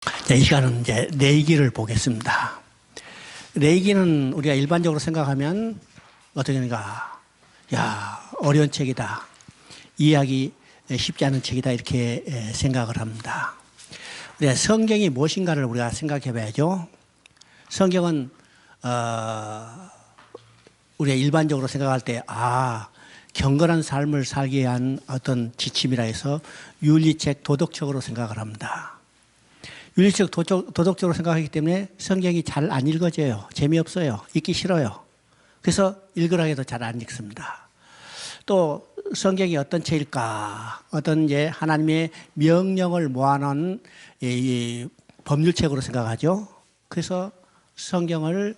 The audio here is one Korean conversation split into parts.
자, 이 시간은 이제 내기를 보겠습니다. 내기는 우리가 일반적으로 생각하면 어떻게 하는가? 야, 어려운 책이다. 이해하기 쉽지 않은 책이다. 이렇게 생각을 합니다. 우리가 성경이 무엇인가를 우리가 생각해 봐야죠. 성경은, 우리가 일반적으로 생각할 때, 경건한 삶을 살기 위한 어떤 지침이라 해서 윤리책, 도덕적으로 생각을 합니다. 윤리적, 도덕적으로 생각하기 때문에 성경이 잘 안 읽어져요. 재미없어요. 읽기 싫어요. 그래서 읽으라 해도 잘 안 읽습니다. 또 성경이 어떤 책일까? 어떤 이제 하나님의 명령을 모아놓은 이 법률책으로 생각하죠. 그래서 성경을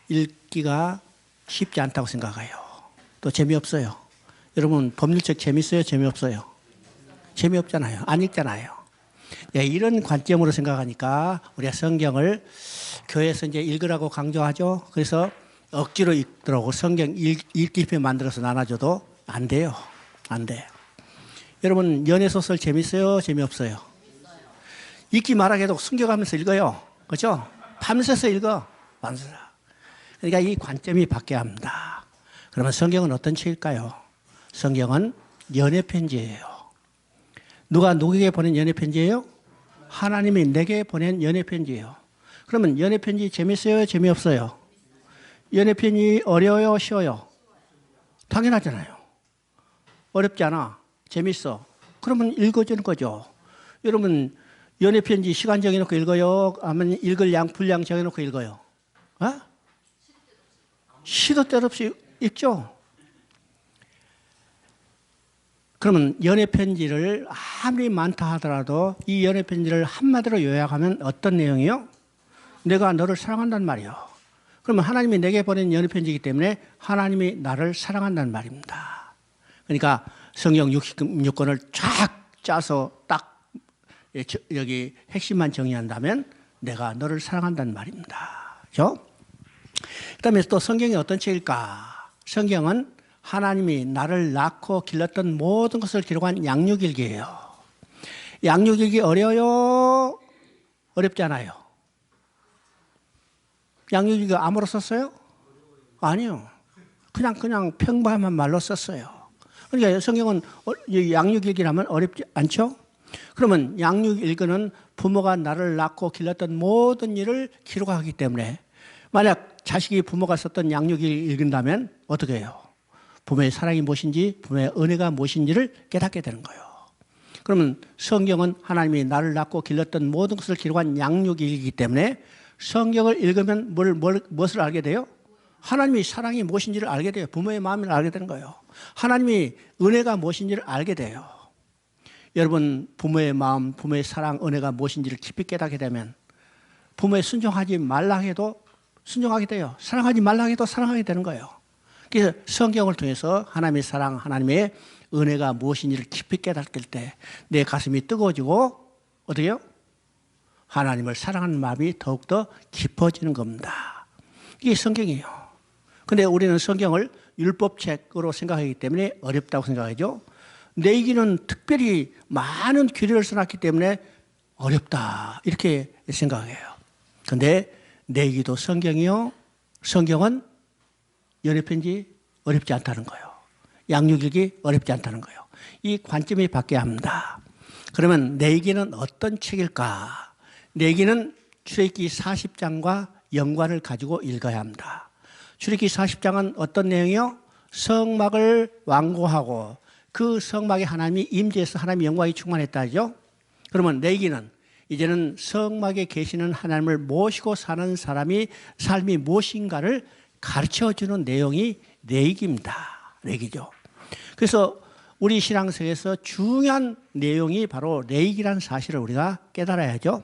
읽기가 쉽지 않다고 생각해요. 또 재미없어요. 여러분 법률책 재밌어요? 재미없어요? 재미없잖아요. 안 읽잖아요. 이런 관점으로 생각하니까 우리가 성경을 교회에서 이제 읽으라고 강조하죠. 그래서 억지로 읽더라고. 성경 읽기표 만들어서 나눠줘도 안 돼요. 안 돼. 여러분 연애소설 재밌어요? 재미없어요? 읽기 말하게도 숨겨가면서 읽어요. 그렇죠? 밤새서 읽어. 밤새서. 그러니까 이 관점이 바뀌어야 합니다. 그러면 성경은 어떤 책일까요? 성경은 연애편지예요. 누가 누구에게 보낸 연애편지예요? 하나님이 내게 보낸 연애편지예요. 그러면 연애편지 재밌어요? 재미없어요? 연애편지 어려워요? 쉬워요? 당연하잖아요. 어렵지 않아. 재밌어. 그러면 읽어주는 거죠. 여러분 연애편지 시간 정해놓고 읽어요? 아니면 읽을 양, 분량 정해놓고 읽어요? 시도 때도 없이 읽죠? 그러면 연애편지를 아무리 많다 하더라도 이 연애편지를 한마디로 요약하면 어떤 내용이요? 내가 너를 사랑한다는 말이요. 그러면 하나님이 내게 보낸 연애편지이기 때문에 하나님이 나를 사랑한다는 말입니다. 그러니까 성경 66권을 쫙 짜서 딱 여기 핵심만 정리한다면 내가 너를 사랑한다는 말입니다. 그렇죠? 그다음에 또 성경이 어떤 책일까? 성경은 하나님이 나를 낳고 길렀던 모든 것을 기록한 양육일기예요. 양육일기 어려워요? 어렵지 않아요? 양육일기 암으로 썼어요? 아니요. 그냥 평범한 말로 썼어요. 그러니까 성경은 양육일기라면 어렵지 않죠? 그러면 양육일기는 부모가 나를 낳고 길렀던 모든 일을 기록하기 때문에 만약 자식이 부모가 썼던 양육일기를 읽는다면 어떻게 해요? 부모의 사랑이 무엇인지, 부모의 은혜가 무엇인지를 깨닫게 되는 거예요. 그러면 성경은 하나님이 나를 낳고 길렀던 모든 것을 기록한 양육이기 때문에 성경을 읽으면 무엇을 알게 돼요? 하나님의 사랑이 무엇인지를 알게 돼요. 부모의 마음을 알게 되는 거예요. 하나님의 은혜가 무엇인지를 알게 돼요. 여러분 부모의 마음, 부모의 사랑, 은혜가 무엇인지를 깊이 깨닫게 되면 부모에 순종하지 말라 해도 순종하게 돼요. 사랑하지 말라 해도 사랑하게 되는 거예요. 그래서 성경을 통해서 하나님의 사랑, 하나님의 은혜가 무엇인지를 깊이 깨닫게 될 때 내 가슴이 뜨거워지고 어떻게 해요? 하나님을 사랑하는 마음이 더욱더 깊어지는 겁니다. 이게 성경이에요. 그런데 우리는 성경을 율법책으로 생각하기 때문에 어렵다고 생각하죠. 내기는 특별히 많은 규례를 써놨기 때문에 어렵다 이렇게 생각해요. 그런데 내기도 성경이요. 성경은 연애편지 어렵지 않다는 거예요. 양육일기 어렵지 않다는 거예요. 이 관점이 바뀌어야 합니다. 그러면 내기는 어떤 책일까? 내기는 출애굽기 40장과 연관을 가지고 읽어야 합니다. 출애굽기 40장은 어떤 내용이요? 성막을 완고하고 그 성막에 하나님이 임재해서 하나님의 영광이 충만했다죠. 그러면 내기는 이제는 성막에 계시는 하나님을 모시고 사는 사람이 삶이 무엇인가를 가르쳐주는 내용이 레위기입니다. 레위기죠. 그래서 우리 신앙생에서 중요한 내용이 바로 레위기라는 사실을 우리가 깨달아야죠.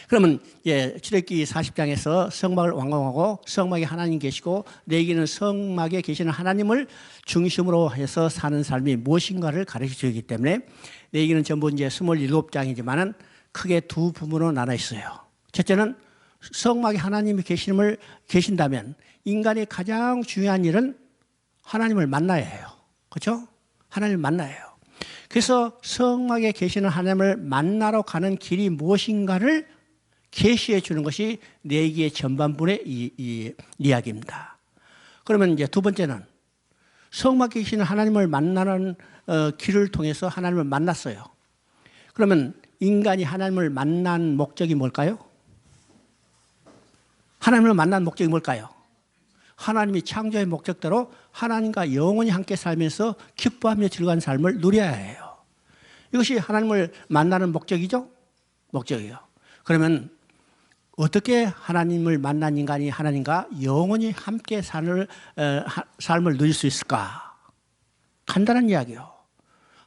그러면 출애굽기 40장에서 성막을 완공하고 성막에 하나님 계시고 레위기는 성막에 계시는 하나님을 중심으로 해서 사는 삶이 무엇인가를 가르쳐주기 때문에 레위기는 전부 이제 27장이지만은 크게 두 부분으로 나눠 있어요. 첫째는 성막에 하나님이 계신다면 인간의 가장 중요한 일은 하나님을 만나야 해요. 그렇죠? 하나님을 만나야 해요. 그래서 성막에 계시는 하나님을 만나러 가는 길이 무엇인가를 계시해 주는 것이 레위기의 전반부의 이 이야기입니다. 그러면 이제 두 번째는 성막에 계시는 하나님을 만나는 길을 통해서 하나님을 만났어요. 그러면 인간이 하나님을 만난 목적이 뭘까요? 하나님을 만난 목적이 뭘까요? 하나님이 창조의 목적대로 하나님과 영원히 함께 살면서 기뻐하며 즐거운 삶을 누려야 해요. 이것이 하나님을 만나는 목적이죠? 목적이에요. 그러면 어떻게 하나님을 만난 인간이 하나님과 영원히 함께 삶을 누릴 수 있을까? 간단한 이야기요.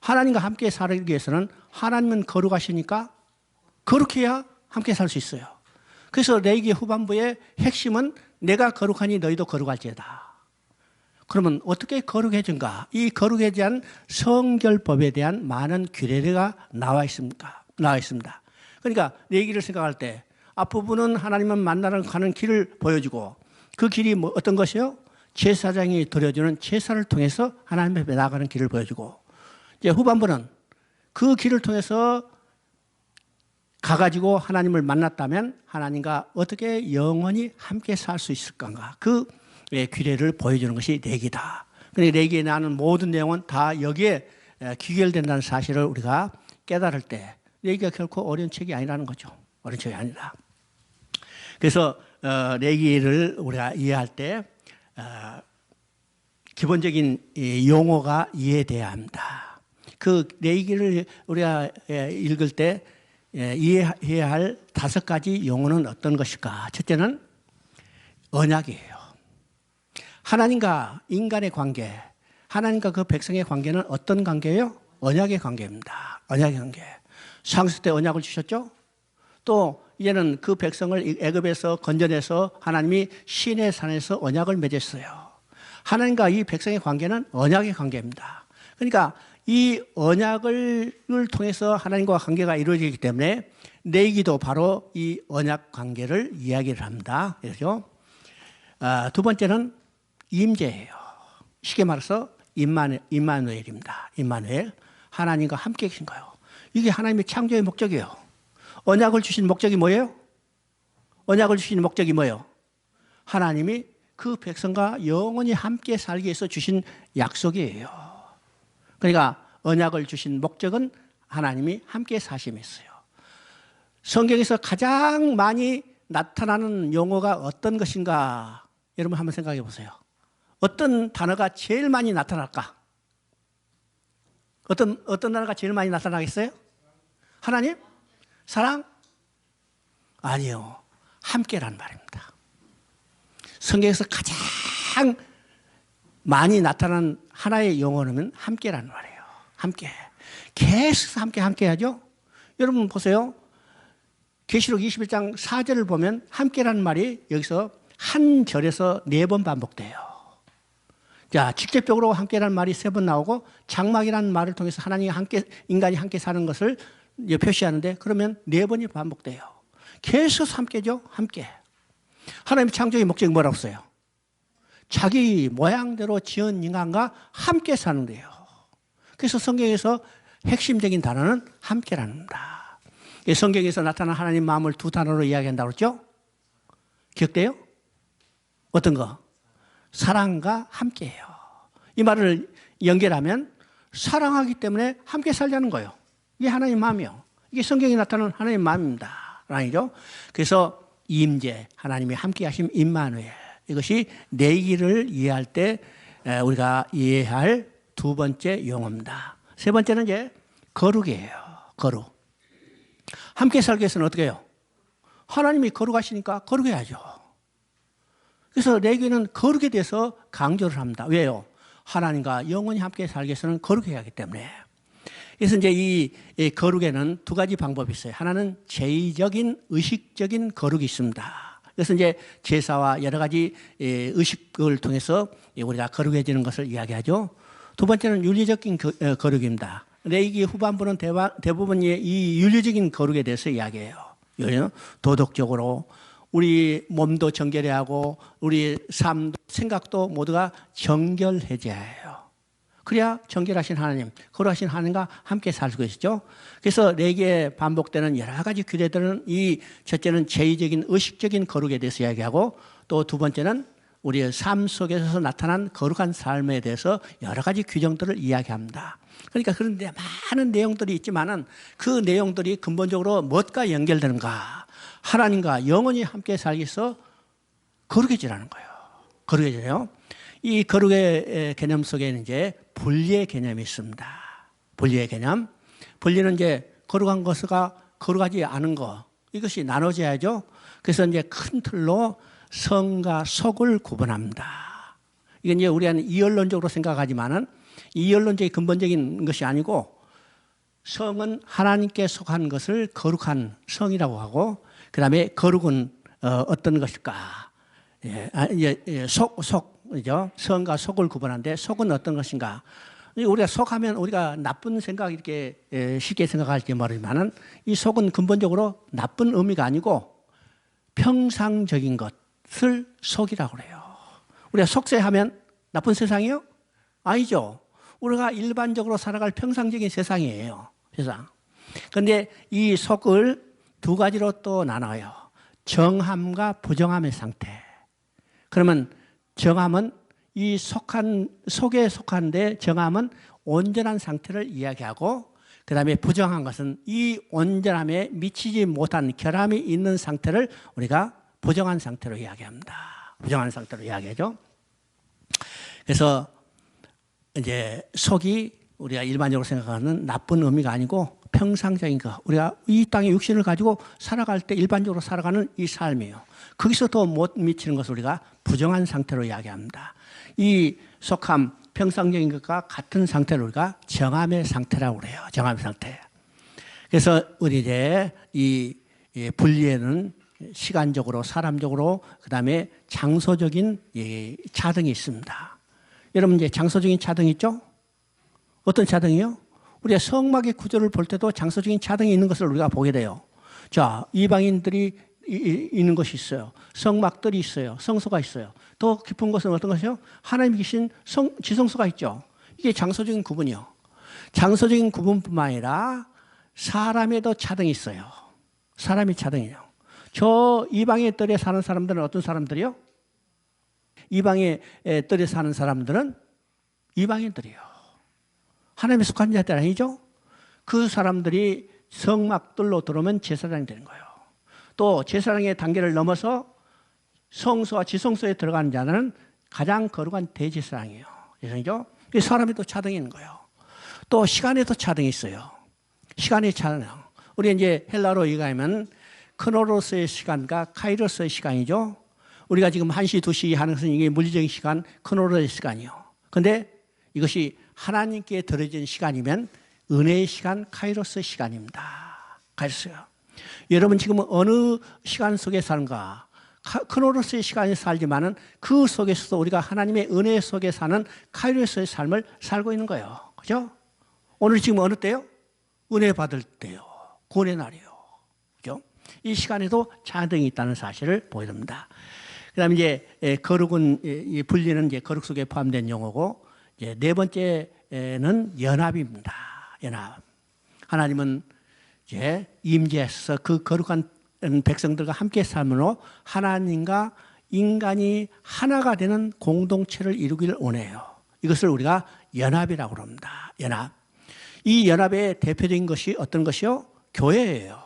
하나님과 함께 살기 위해서는 하나님은 거룩하시니까 거룩해야 함께 살 수 있어요. 그래서 레위기 후반부의 핵심은 내가 거룩하니 너희도 거룩할지어다. 그러면 어떻게 거룩해진가? 이 거룩에 대한 성결법에 대한 많은 규례가 나와 있습니다. 그러니까 레위기를 생각할 때 앞부분은 하나님을 만나러 가는 길을 보여주고 그 길이 어떤 것이요? 제사장이 드려주는 제사를 통해서 하나님 앞에 나아가는 길을 보여주고 이제 후반부는 그 길을 통해서 가가지고 하나님을 만났다면 하나님과 어떻게 영원히 함께 살 수 있을 건가? 그 규례를 보여주는 것이 레위기다. 그런데 레위기에 나오는 모든 내용은 다 여기에 귀결된다는 사실을 우리가 깨달을 때 레위기가 결코 어려운 책이 아니라는 거죠. 어려운 책이 아니다. 그래서 레위기를 우리가 이해할 때 기본적인 용어가 이해돼야 합니다. 그 레위기를 우리가 읽을 때 이해해야 할 5가지 용어는 어떤 것일까? 첫째는 언약이에요. 하나님과 인간의 관계, 하나님과 그 백성의 관계는 어떤 관계예요? 언약의 관계입니다. 언약의 관계. 창세 때 언약을 주셨죠? 또 이제는 그 백성을 애굽에서 건져내서 하나님이 시내 산에서 언약을 맺었어요. 하나님과 이 백성의 관계는 언약의 관계입니다. 그러니까 이 언약을 통해서 하나님과 관계가 이루어지기 때문에 레위기도 바로 이 언약 관계를 이야기를 합니다. 그렇죠? 두 번째는 임재예요. 쉽게 말해서 임마누엘입니다. 임마누엘. 하나님과 함께 계신 거예요. 이게 하나님의 창조의 목적이에요. 언약을 주신 목적이 뭐예요? 언약을 주신 목적이 뭐예요? 하나님이 그 백성과 영원히 함께 살기 위해서 주신 약속이에요. 그러니까 언약을 주신 목적은 하나님이 함께 사심이었어요. 성경에서 가장 많이 나타나는 용어가 어떤 것인가? 여러분 한번 생각해 보세요. 어떤 단어가 제일 많이 나타날까? 어떤 단어가 제일 많이 나타나겠어요? 하나님? 사랑? 아니요. 함께라는 말입니다. 성경에서 가장 많이 나타난 하나의 용어는 함께라는 말이에요. 함께. 계속 함께 하죠? 여러분 보세요. 계시록 21장 4절을 보면 함께라는 말이 여기서 한 절에서 4번 반복돼요. 자, 직접적으로 함께라는 말이 3번 나오고 장막이라는 말을 통해서 하나님이 함께, 인간이 함께 사는 것을 표시하는데 그러면 4번이 반복돼요. 계속 함께죠? 함께. 하나님의 창조의 목적이 뭐라고 써요? 자기 모양대로 지은 인간과 함께 사는데요. 그래서 성경에서 핵심적인 단어는 함께라는 겁니다. 성경에서 나타난 하나님 마음을 2 단어로 이야기한다고 그랬죠? 기억돼요? 어떤 거? 사랑과 함께예요. 이 말을 연결하면 사랑하기 때문에 함께 살자는 거예요. 이게 하나님 마음이요. 이게 성경에 나타나는 하나님 마음입니다. 아니죠? 그래서 임재, 하나님이 함께 하심 임마누엘. 이것이 레위기를 이해할 때 우리가 이해할 2번째 용어입니다. 3번째는 이제 거룩이에요. 거룩. 함께 살기 위해서는 어떻게 해요? 하나님이 거룩하시니까 거룩해야죠. 그래서 레위기는 거룩에 대해서 강조를 합니다. 왜요? 하나님과 영원히 함께 살기 위해서는 거룩해야 하기 때문에. 그래서 이제 이 거룩에는 2가지 방법이 있어요. 하나는 제의적인, 의식적인 거룩이 있습니다. 그래서 이제 제사와 여러 가지 의식을 통해서 우리가 거룩해지는 것을 이야기하죠. 2번째는 윤리적인 거룩입니다. 레위기 후반부는 대부분 이 윤리적인 거룩에 대해서 이야기해요. 도덕적으로 우리 몸도 정결해야 하고 우리 삶도 생각도 모두가 정결해져야 해요. 그래야 정결하신 하나님, 거룩하신 하나님과 함께 살 수 있죠. 그래서 레기에 반복되는 여러 가지 규례들은 이 첫째는 제의적인 의식적인 거룩에 대해서 이야기하고 또 두 번째는 우리의 삶 속에서 나타난 거룩한 삶에 대해서 여러 가지 규정들을 이야기합니다. 그러니까 그런데 많은 내용들이 있지만은 그 내용들이 근본적으로 무엇과 연결되는가? 하나님과 영원히 함께 살기 위해서 거룩해지라는 거예요. 거룩해져요. 이 거룩의 개념 속에는 이제 분리의 개념이 있습니다. 분리의 개념. 분리는 이제 거룩한 것과 거룩하지 않은 것. 이것이 나눠져야죠. 그래서 이제 큰 틀로 성과 속을 구분합니다. 이건 이제 우리는 이언론적으로 생각하지만은 이언론적인 근본적인 것이 아니고 성은 하나님께 속한 것을 거룩한 성이라고 하고 그 다음에 거룩은 어떤 것일까? 속이죠. 성과 속을 구분하는데 속은 어떤 것인가? 우리가 속하면 우리가 나쁜 생각 이렇게 쉽게 생각할지 모르지만은 이 속은 근본적으로 나쁜 의미가 아니고 평상적인 것을 속이라고 그래요. 우리가 속세하면 나쁜 세상이요? 아니죠. 우리가 일반적으로 살아갈 평상적인 세상이에요. 세상. 그런데 이 속을 두 가지로 또 나눠요. 정함과 부정함의 상태. 그러면 정함은 이 속에 속한데 정함은 온전한 상태를 이야기하고 그 다음에 부정한 것은 이 온전함에 미치지 못한 결함이 있는 상태를 우리가 부정한 상태로 이야기합니다. 부정한 상태로 이야기하죠. 그래서 이제 속이 우리가 일반적으로 생각하는 나쁜 의미가 아니고 평상적인 것. 우리가 이 땅의 육신을 가지고 살아갈 때 일반적으로 살아가는 이 삶이에요. 거기서 더 못 미치는 것을 우리가 부정한 상태로 이야기합니다. 이 속함, 평상적인 것과 같은 상태를 우리가 정함의 상태라고 그래요. 정함의 상태. 그래서 우리 이제 이 분리에는 시간적으로, 사람적으로, 그 다음에 장소적인 차등이 있습니다. 여러분 이제 장소적인 차등이 있죠? 어떤 차등이요? 우리가 성막의 구조를 볼 때도 장소적인 차등이 있는 것을 우리가 보게 돼요. 자, 이방인들이 있는 것이 있어요. 성막들이 있어요. 성소가 있어요. 더 깊은 것은 어떤 것이요? 하나님이 계신 지성소가 있죠. 이게 장소적인 구분이요. 장소적인 구분뿐만 아니라 사람에도 차등이 있어요. 사람이 차등이에요. 저 이방의 뜰에 사는 사람들은 어떤 사람들이요? 이방의 뜰에 사는 사람들은 이방인들이요. 하나님에 속한 자들 아니죠? 그 사람들이 성막들로 들어오면 제사장이 되는 거예요. 또 제사장의 단계를 넘어서 성소와 지성소에 들어가는 자는 가장 거룩한 대제사장이에요. 제사장이죠? 사람에도 차등이 있는 거예요. 또 시간에도 차등이 있어요. 시간의 차등. 우리 이제 헬라로 얘기하면 크로노스의 시간과 카이로스의 시간이죠. 우리가 지금 1시, 2시 하는 것은 이게 물리적인 시간, 크로노스의 시간이요. 근데 이것이 하나님께 들어진 시간이면 은혜의 시간, 카이로스의 시간입니다. 카이로스요. 여러분 지금 어느 시간 속에 사는가? 크로노스의 시간에 살지만은 그 속에서도 우리가 하나님의 은혜 속에 사는 카이로스의 삶을 살고 있는 거예요. 그죠? 오늘 지금 어느 때요? 은혜 받을 때요. 구원의 날이요. 그죠? 이 시간에도 차등이 있다는 사실을 보여줍니다. 그 다음에 이제 거룩은, 이 분리는 이제 거룩 속에 포함된 용어고, 이제 네 번째는 연합입니다. 연합. 하나님은 이제 임재해서 그 거룩한 백성들과 함께 삶으로 하나님과 인간이 하나가 되는 공동체를 이루기를 원해요. 이것을 우리가 연합이라고 합니다. 연합. 이 연합의 대표적인 것이 어떤 것이요? 교회예요.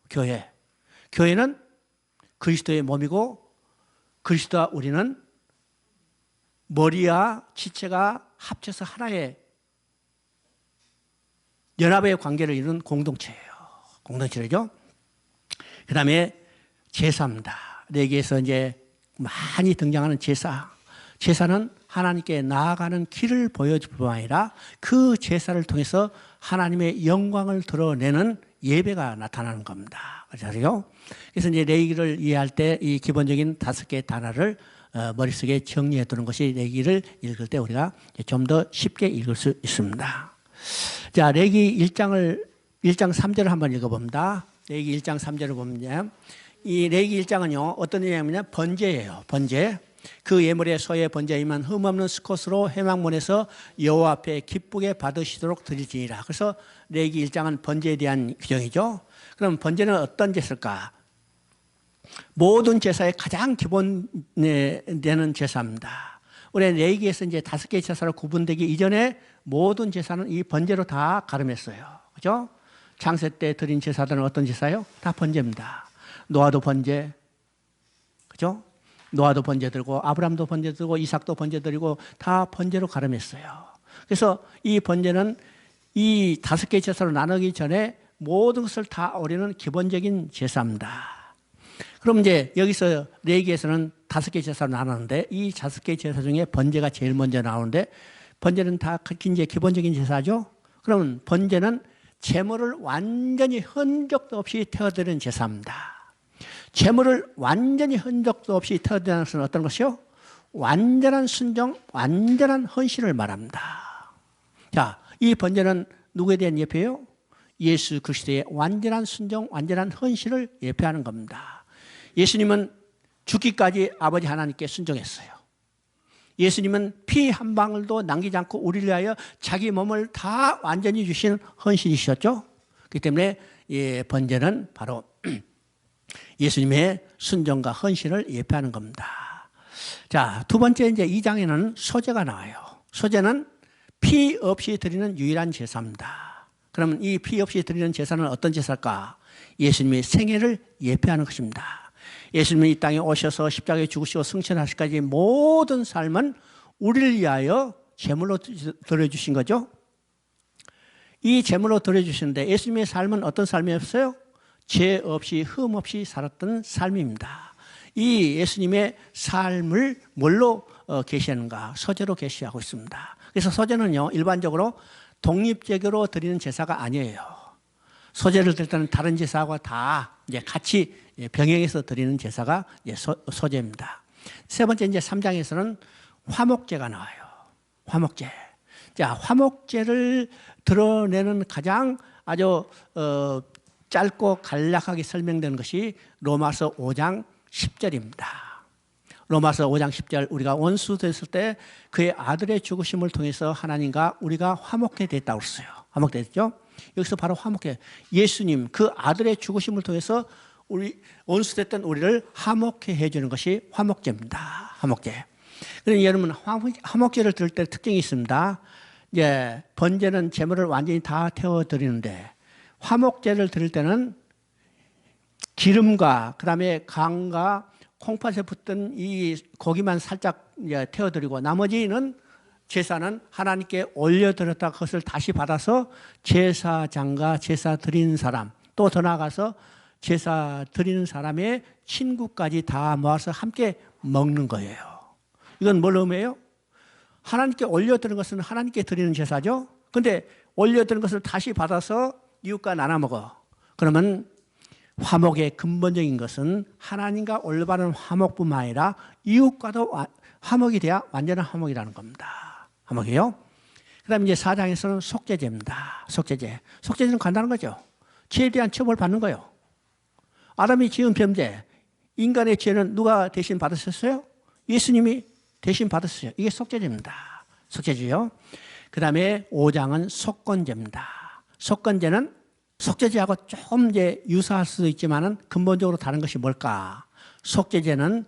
교회. 교회는 그리스도의 몸이고 그리스도와 우리는 머리와 지체가 합쳐서 하나의 연합의 관계를 이루는 공동체예요. 공동체죠. 그 다음에 제사입니다. 레위기에서 이제 많이 등장하는 제사. 제사는 하나님께 나아가는 길을 보여줄 뿐만 아니라 그 제사를 통해서 하나님의 영광을 드러내는 예배가 나타나는 겁니다. 그래서 이제 레위기를 이해할 때 이 기본적인 5개의 단어를 머릿속에 정리해 두는 것이 레위기를 읽을 때 우리가 좀 더 쉽게 읽을 수 있습니다. 자, 레위기 1장 3절을 한번 읽어봅니다. 레위기 1장 3절을 보면 이 레위기 1장은요 어떤 내용이냐면 번제예요. 번제. 그 예물의 소의 번제이면 흠없는 수컷으로 회막문에서 여호와 앞에 기쁘게 받으시도록 드릴지니라. 그래서 레위기 1장은 번제에 대한 규정이죠. 그럼 번제는 어떤 제사일까? 모든 제사의 가장 기본되는 제사입니다. 우리 레위기에서 이제 5개의 제사로 구분되기 이전에 모든 제사는 이 번제로 다 가름했어요. 그죠? 창세 때 드린 제사들은 어떤 제사예요? 다 번제입니다. 노아도 번제, 그죠? 노아도 번제 들고 아브라함도 번제 들고 이삭도 번제 드리고 다 번제로 가름했어요. 그래서 이 번제는 이 5개의 제사로 나누기 전에 모든 것을 다 어리는 기본적인 제사입니다. 그럼 이제 여기서 레위기에서는 5개의 제사로 나누는데 이 5개의 제사 중에 번제가 제일 먼저 나오는데 번제는 다 이제 기본적인 제사죠. 그러면 번제는 제물을 완전히 흔적도 없이 태워드리는 제사입니다. 제물을 완전히 흔적도 없이 태워드리는 것은 어떤 것이요? 완전한 순종, 완전한 헌신을 말합니다. 자, 이 번제는 누구에 대한 예표예요? 예수 그리스도의 완전한 순종, 완전한 헌신을 예표하는 겁니다. 예수님은 죽기까지 아버지 하나님께 순종했어요. 예수님은 피 한 방울도 남기지 않고 우리를 위하여 자기 몸을 다 완전히 주신 헌신이셨죠. 그렇기 때문에 번제는 바로 예수님의 순종과 헌신을 예표하는 겁니다. 자, 두 번째 이제 2장에는 소제가 나와요. 소제는 피 없이 드리는 유일한 제사입니다. 그러면 이 피 없이 드리는 제사는 어떤 제사일까? 예수님의 생애를 예표하는 것입니다. 예수님이 이 땅에 오셔서 십자가에 죽으시고 승천하시기까지 모든 삶은 우리를 위하여 제물로 드려주신 거죠. 이 제물로 드려주시는데 예수님의 삶은 어떤 삶이었어요? 죄 없이 흠 없이 살았던 삶입니다. 이 예수님의 삶을 뭘로 계시하는가? 소제로 계시하고 있습니다. 그래서 소제는요 일반적으로 독립적으로 드리는 제사가 아니에요. 소제를 드릴 때는 다른 제사와 다 이제 같이 병행해서 드리는 제사가 소제입니다. 세 번째 이제 3장에서는 화목제가 나와요. 화목제. 자, 화목제를 드러내는 가장 아주 짧고 간략하게 설명되는 것이 로마서 5장 10절입니다. 로마서 5장 10절 우리가 원수 됐을 때 그의 아들의 죽으심을 통해서 하나님과 우리가 화목해 됐다고 했어요. 화목됐죠? 여기서 바로 화목해. 예수님 그 아들의 죽으심을 통해서 우리 원수 됐던 우리를 화목해 해주는 것이 화목제입니다. 화목제. 그러니 여러분 화목제를 드릴 때 특징이 있습니다. 이제 번제는 제물을 완전히 다 태워드리는데 화목제를 드릴 때는 기름과 그다음에 간과 콩팥에 붙던 이 고기만 살짝 태워드리고 나머지는 제사는 하나님께 올려드렸다 그것을 다시 받아서 제사장과 제사 드리는 사람 또 더 나아가서 제사 드리는 사람의 친구까지 다 모아서 함께 먹는 거예요. 이건 뭘 의미해요? 하나님께 올려드리는 것은 하나님께 드리는 제사죠. 그런데 올려드리는 것을 다시 받아서 이웃과 나눠 먹어. 그러면 화목의 근본적인 것은 하나님과 올바른 화목뿐만 아니라 이웃과도 화목이 돼야 완전한 화목이라는 겁니다. 화목이요. 그 다음에 이제 4장에서는 속죄제입니다. 속죄제. 속죄제는 간단한 거죠. 죄에 대한 처벌 받는 거예요. 아담이 지은 범죄, 인간의 죄는 누가 대신 받으셨어요? 예수님이 대신 받으셨어요. 이게 속죄제입니다. 속죄제요. 그 다음에 5장은 속건제입니다. 속건제는 속죄제하고 조금 이제 유사할 수도 있지만은 근본적으로 다른 것이 뭘까? 속죄제는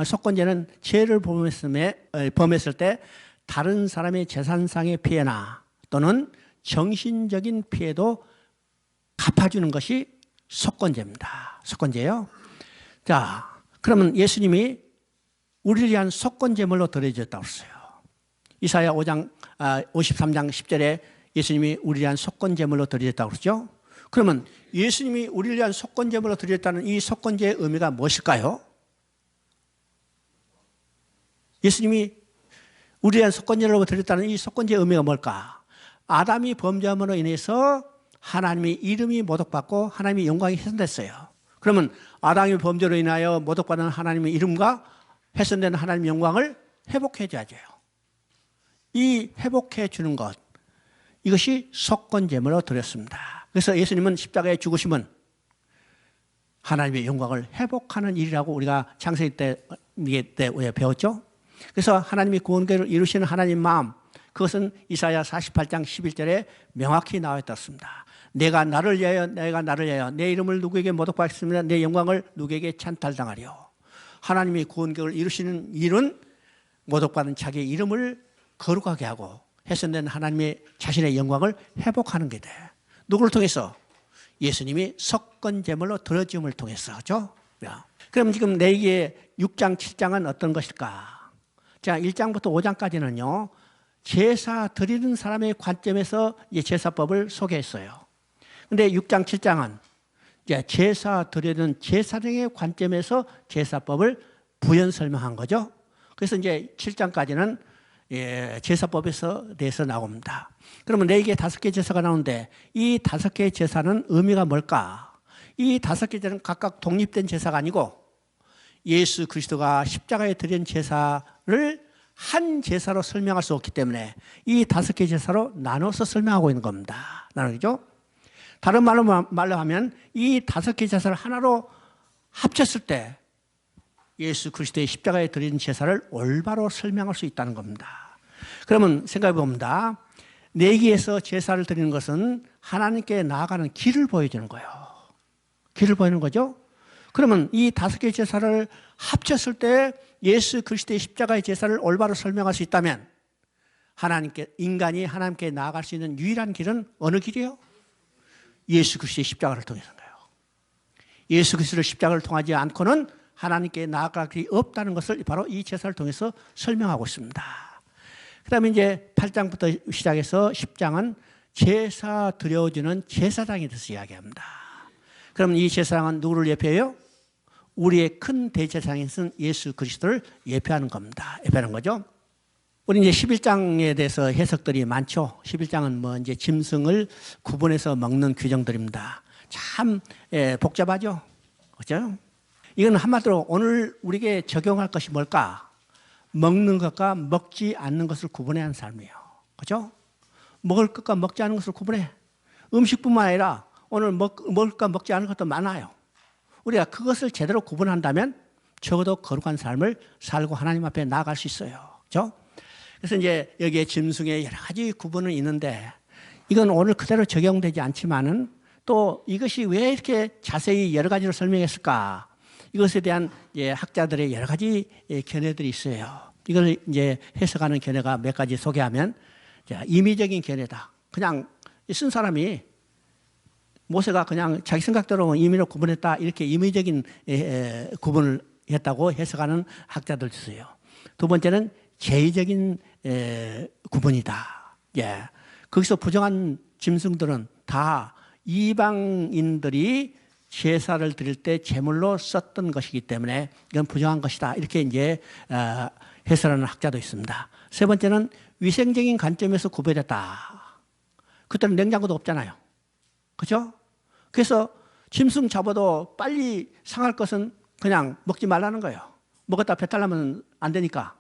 속건제는 죄를 범했을 때 다른 사람의 재산상의 피해나 또는 정신적인 피해도 갚아주는 것이 속건제입니다. 속건제요. 자, 그러면 예수님이 우리를 위한 속건제물로 드려졌다고 했어요. 이사야 53장 10절에 예수님이 우리를 위한 속건제물로 드려졌다고 그러죠. 그러면 예수님이 우리를 위한 속건제물로 드려졌다는 이 속건제의 의미가 무엇일까요? 예수님이 우리를 위한 속건제물로 드렸다는 이 속건제의 의미가 뭘까? 아담이 범죄함으로 인해서 하나님의 이름이 모독받고 하나님의 영광이 훼손됐어요. 그러면 아담의 범죄로 인하여 모독받은 하나님의 이름과 훼손된 하나님의 영광을 회복해 줘야죠. 이 회복해 주는 것, 이것이 속건제물로 드렸습니다. 그래서 예수님은 십자가에 죽으심은 하나님의 영광을 회복하는 일이라고 우리가 창세기 때 때 배웠죠? 그래서 하나님이 구원계를 이루시는 하나님 마음, 그것은 이사야 48장 11절에 명확히 나와 있었습니다. 내가 나를 위하여 내 이름을 누구에게 모독받겠습니다. 내 영광을 누구에게 찬탈당하리요. 하나님이 구원계를 이루시는 일은 모독받은 자기의 이름을 거룩하게 하고 훼손된 하나님의 자신의 영광을 회복하는 게 돼. 누구를 통해서? 예수님이 석건제물로 드러짐을 통해서. 그렇죠? 그럼 지금 레위기의 6장, 7장은 어떤 것일까? 자, 1장부터 5장까지는요. 제사 드리는 사람의 관점에서 제사법을 소개했어요. 근데 6장, 7장은 이제 제사 드리는 제사장의 관점에서 제사법을 부연 설명한 거죠. 그래서 이제 7장까지는 제사법에서 대해서 나옵니다. 그러면 4개, 5개 제사가 나오는데 이 5개의 제사는 의미가 뭘까? 이 5개 제사는 각각 독립된 제사가 아니고 예수 그리스도가 십자가에 드린 제사를 한 제사로 설명할 수 없기 때문에 이 5개 제사로 나눠서 설명하고 있는 겁니다. 나누죠? 다른 말로 하면 이 5개 제사를 하나로 합쳤을 때 예수 그리스도의 십자가에 드린 제사를 올바로 설명할 수 있다는 겁니다. 그러면 생각해 봅니다. 내기에서 제사를 드리는 것은 하나님께 나아가는 길을 보여주는 거예요. 길을 보이는 거죠. 그러면 이 5개 제사를 합쳤을 때 예수 그리스도의 십자가의 제사를 올바로 설명할 수 있다면 인간이 하나님께 나아갈 수 있는 유일한 길은 어느 길이에요? 예수 그리스도의 십자가를 통해서인 거예요. 예수 그리스도의 십자가를 통하지 않고는 하나님께 나아갈 길이 없다는 것을 바로 이 제사를 통해서 설명하고 있습니다. 그 다음에 이제 8장부터 시작해서 10장은 제사 드려주는 제사장에 대해서 이야기합니다. 그럼 이 제사장은 누구를 예표해요? 우리의 큰 대제사장이신 예수 그리스도를 예표하는 겁니다. 예표하는 거죠. 우리 이제 11장에 대해서 해석들이 많죠. 11장은 뭐 이제 짐승을 구분해서 먹는 규정들입니다. 참 복잡하죠. 그렇죠? 이건 한마디로 오늘 우리에게 적용할 것이 뭘까? 먹는 것과 먹지 않는 것을 구분해야 하는 삶이에요. 그렇죠? 먹을 것과 먹지 않는 것을 구분해. 음식뿐만 아니라 오늘 먹을 것과 먹지 않는 것도 많아요. 우리가 그것을 제대로 구분한다면 적어도 거룩한 삶을 살고 하나님 앞에 나아갈 수 있어요. 그렇죠? 그래서 이제 여기에 짐승의 여러 가지 구분은 있는데 이건 오늘 그대로 적용되지 않지만은 또 이것이 왜 이렇게 자세히 여러 가지로 설명했을까? 이것에 대한 학자들의 여러 가지 견해들이 있어요. 이걸 이제 해석하는 견해가 몇 가지 소개하면 임의적인 견해다. 그냥 쓴 사람이 모세가 그냥 자기 생각대로 임의로 구분했다. 이렇게 임의적인 구분을 했다고 해석하는 학자들도 있어요. 두 번째는 제의적인 구분이다. 거기서 부정한 짐승들은 다 이방인들이 제사를 드릴 때 제물로 썼던 것이기 때문에 이건 부정한 것이다. 이렇게 이제 해설하는 학자도 있습니다. 세 번째는 위생적인 관점에서 구별했다. 그때는 냉장고도 없잖아요. 그렇죠? 그래서 짐승 잡아도 빨리 상할 것은 그냥 먹지 말라는 거예요. 먹었다 배탈 나면 안 되니까.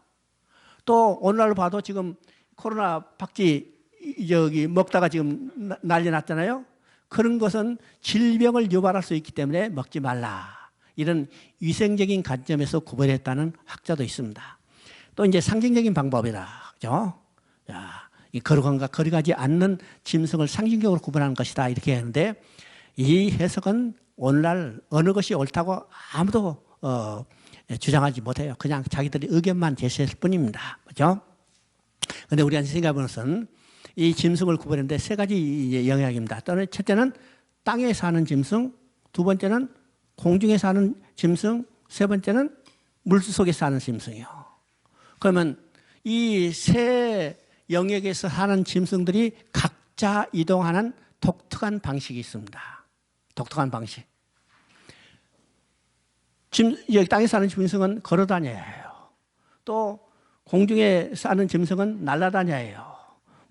또 오늘날 봐도 지금 코로나 박쥐 먹다가 지금 난리 났잖아요. 그런 것은 질병을 유발할 수 있기 때문에 먹지 말라. 이런 위생적인 관점에서 구별했다는 학자도 있습니다. 또 이제 상징적인 방법이다. 그죠? 이 거룩함과 거룩하지 않는 짐승을 상징적으로 구분하는 것이다. 이렇게 하는데 이 해석은 오늘날 어느 것이 옳다고 아무도 주장하지 못해요. 그냥 자기들의 의견만 제시했을 뿐입니다. 그죠? 근데 우리가 생각해 보는 것은 이 짐승을 구분했는데 세 가지 영역입니다. 첫째는 땅에 사는 짐승, 두 번째는 공중에 사는 짐승, 세 번째는 물속에 사는 짐승이요. 그러면 이 세 영역에서 사는 짐승들이 각자 이동하는 독특한 방식이 있습니다. 독특한 방식. 여기 땅에 사는 짐승은 걸어 다녀요. 또 공중에 사는 짐승은 날아다녀요.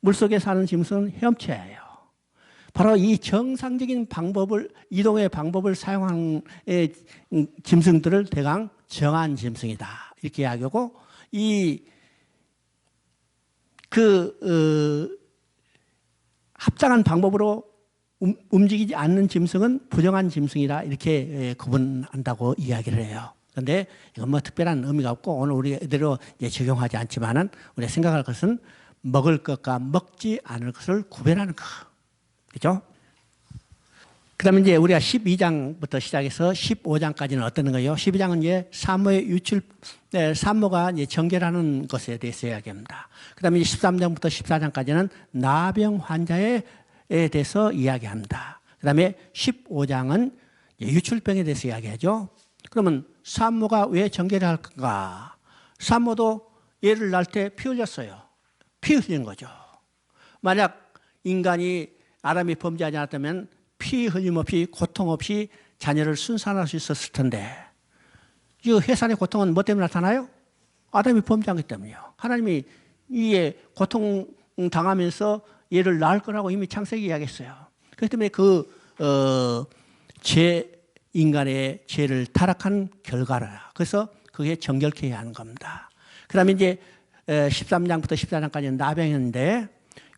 물속에 사는 짐승은 헤엄쳐요. 바로 이 정상적인 이동의 방법을 사용한 짐승들을 대강 정한 짐승이다. 이렇게 이야기하고 합당한 방법으로 움직이지 않는 짐승은 부정한 짐승이다. 이렇게 구분한다고 이야기를 해요. 그런데 이건 뭐 특별한 의미가 없고 오늘 우리 이대로 적용하지 않지만은 우리가 생각할 것은 먹을 것과 먹지 않을 것을 구별하는 것. 그죠? 그 다음에 이제 우리가 12장부터 시작해서 15장까지는 어떤 거예요? 12장은 이제 산모의 유출, 산모가 이제 정결하는 것에 대해서 이야기합니다. 그 다음에 13장부터 14장까지는 나병 환자에 대해서 이야기합니다. 그 다음에 15장은 유출병에 대해서 이야기하죠. 그러면 산모가 왜 정결해야 할 건가? 산모도 얘를 낳을 때 피 흘렸어요. 피 흘린 거죠. 만약 인간이 아담이 범죄하지 않았다면 피 흘림 없이 고통 없이 자녀를 순산할 수 있었을 텐데 이 해산의 고통은 뭐 때문에 나타나요? 아담이 범죄하기 때문이요. 하나님이 이에 고통 당하면서 얘를 낳을 거라고 이미 창세기 이야기했어요. 그렇기 때문에 인간의 죄를 타락한 결과라. 그래서 그게 정결케 해야 하는 겁니다. 그 다음에 이제 13장부터 14장까지는 나병인데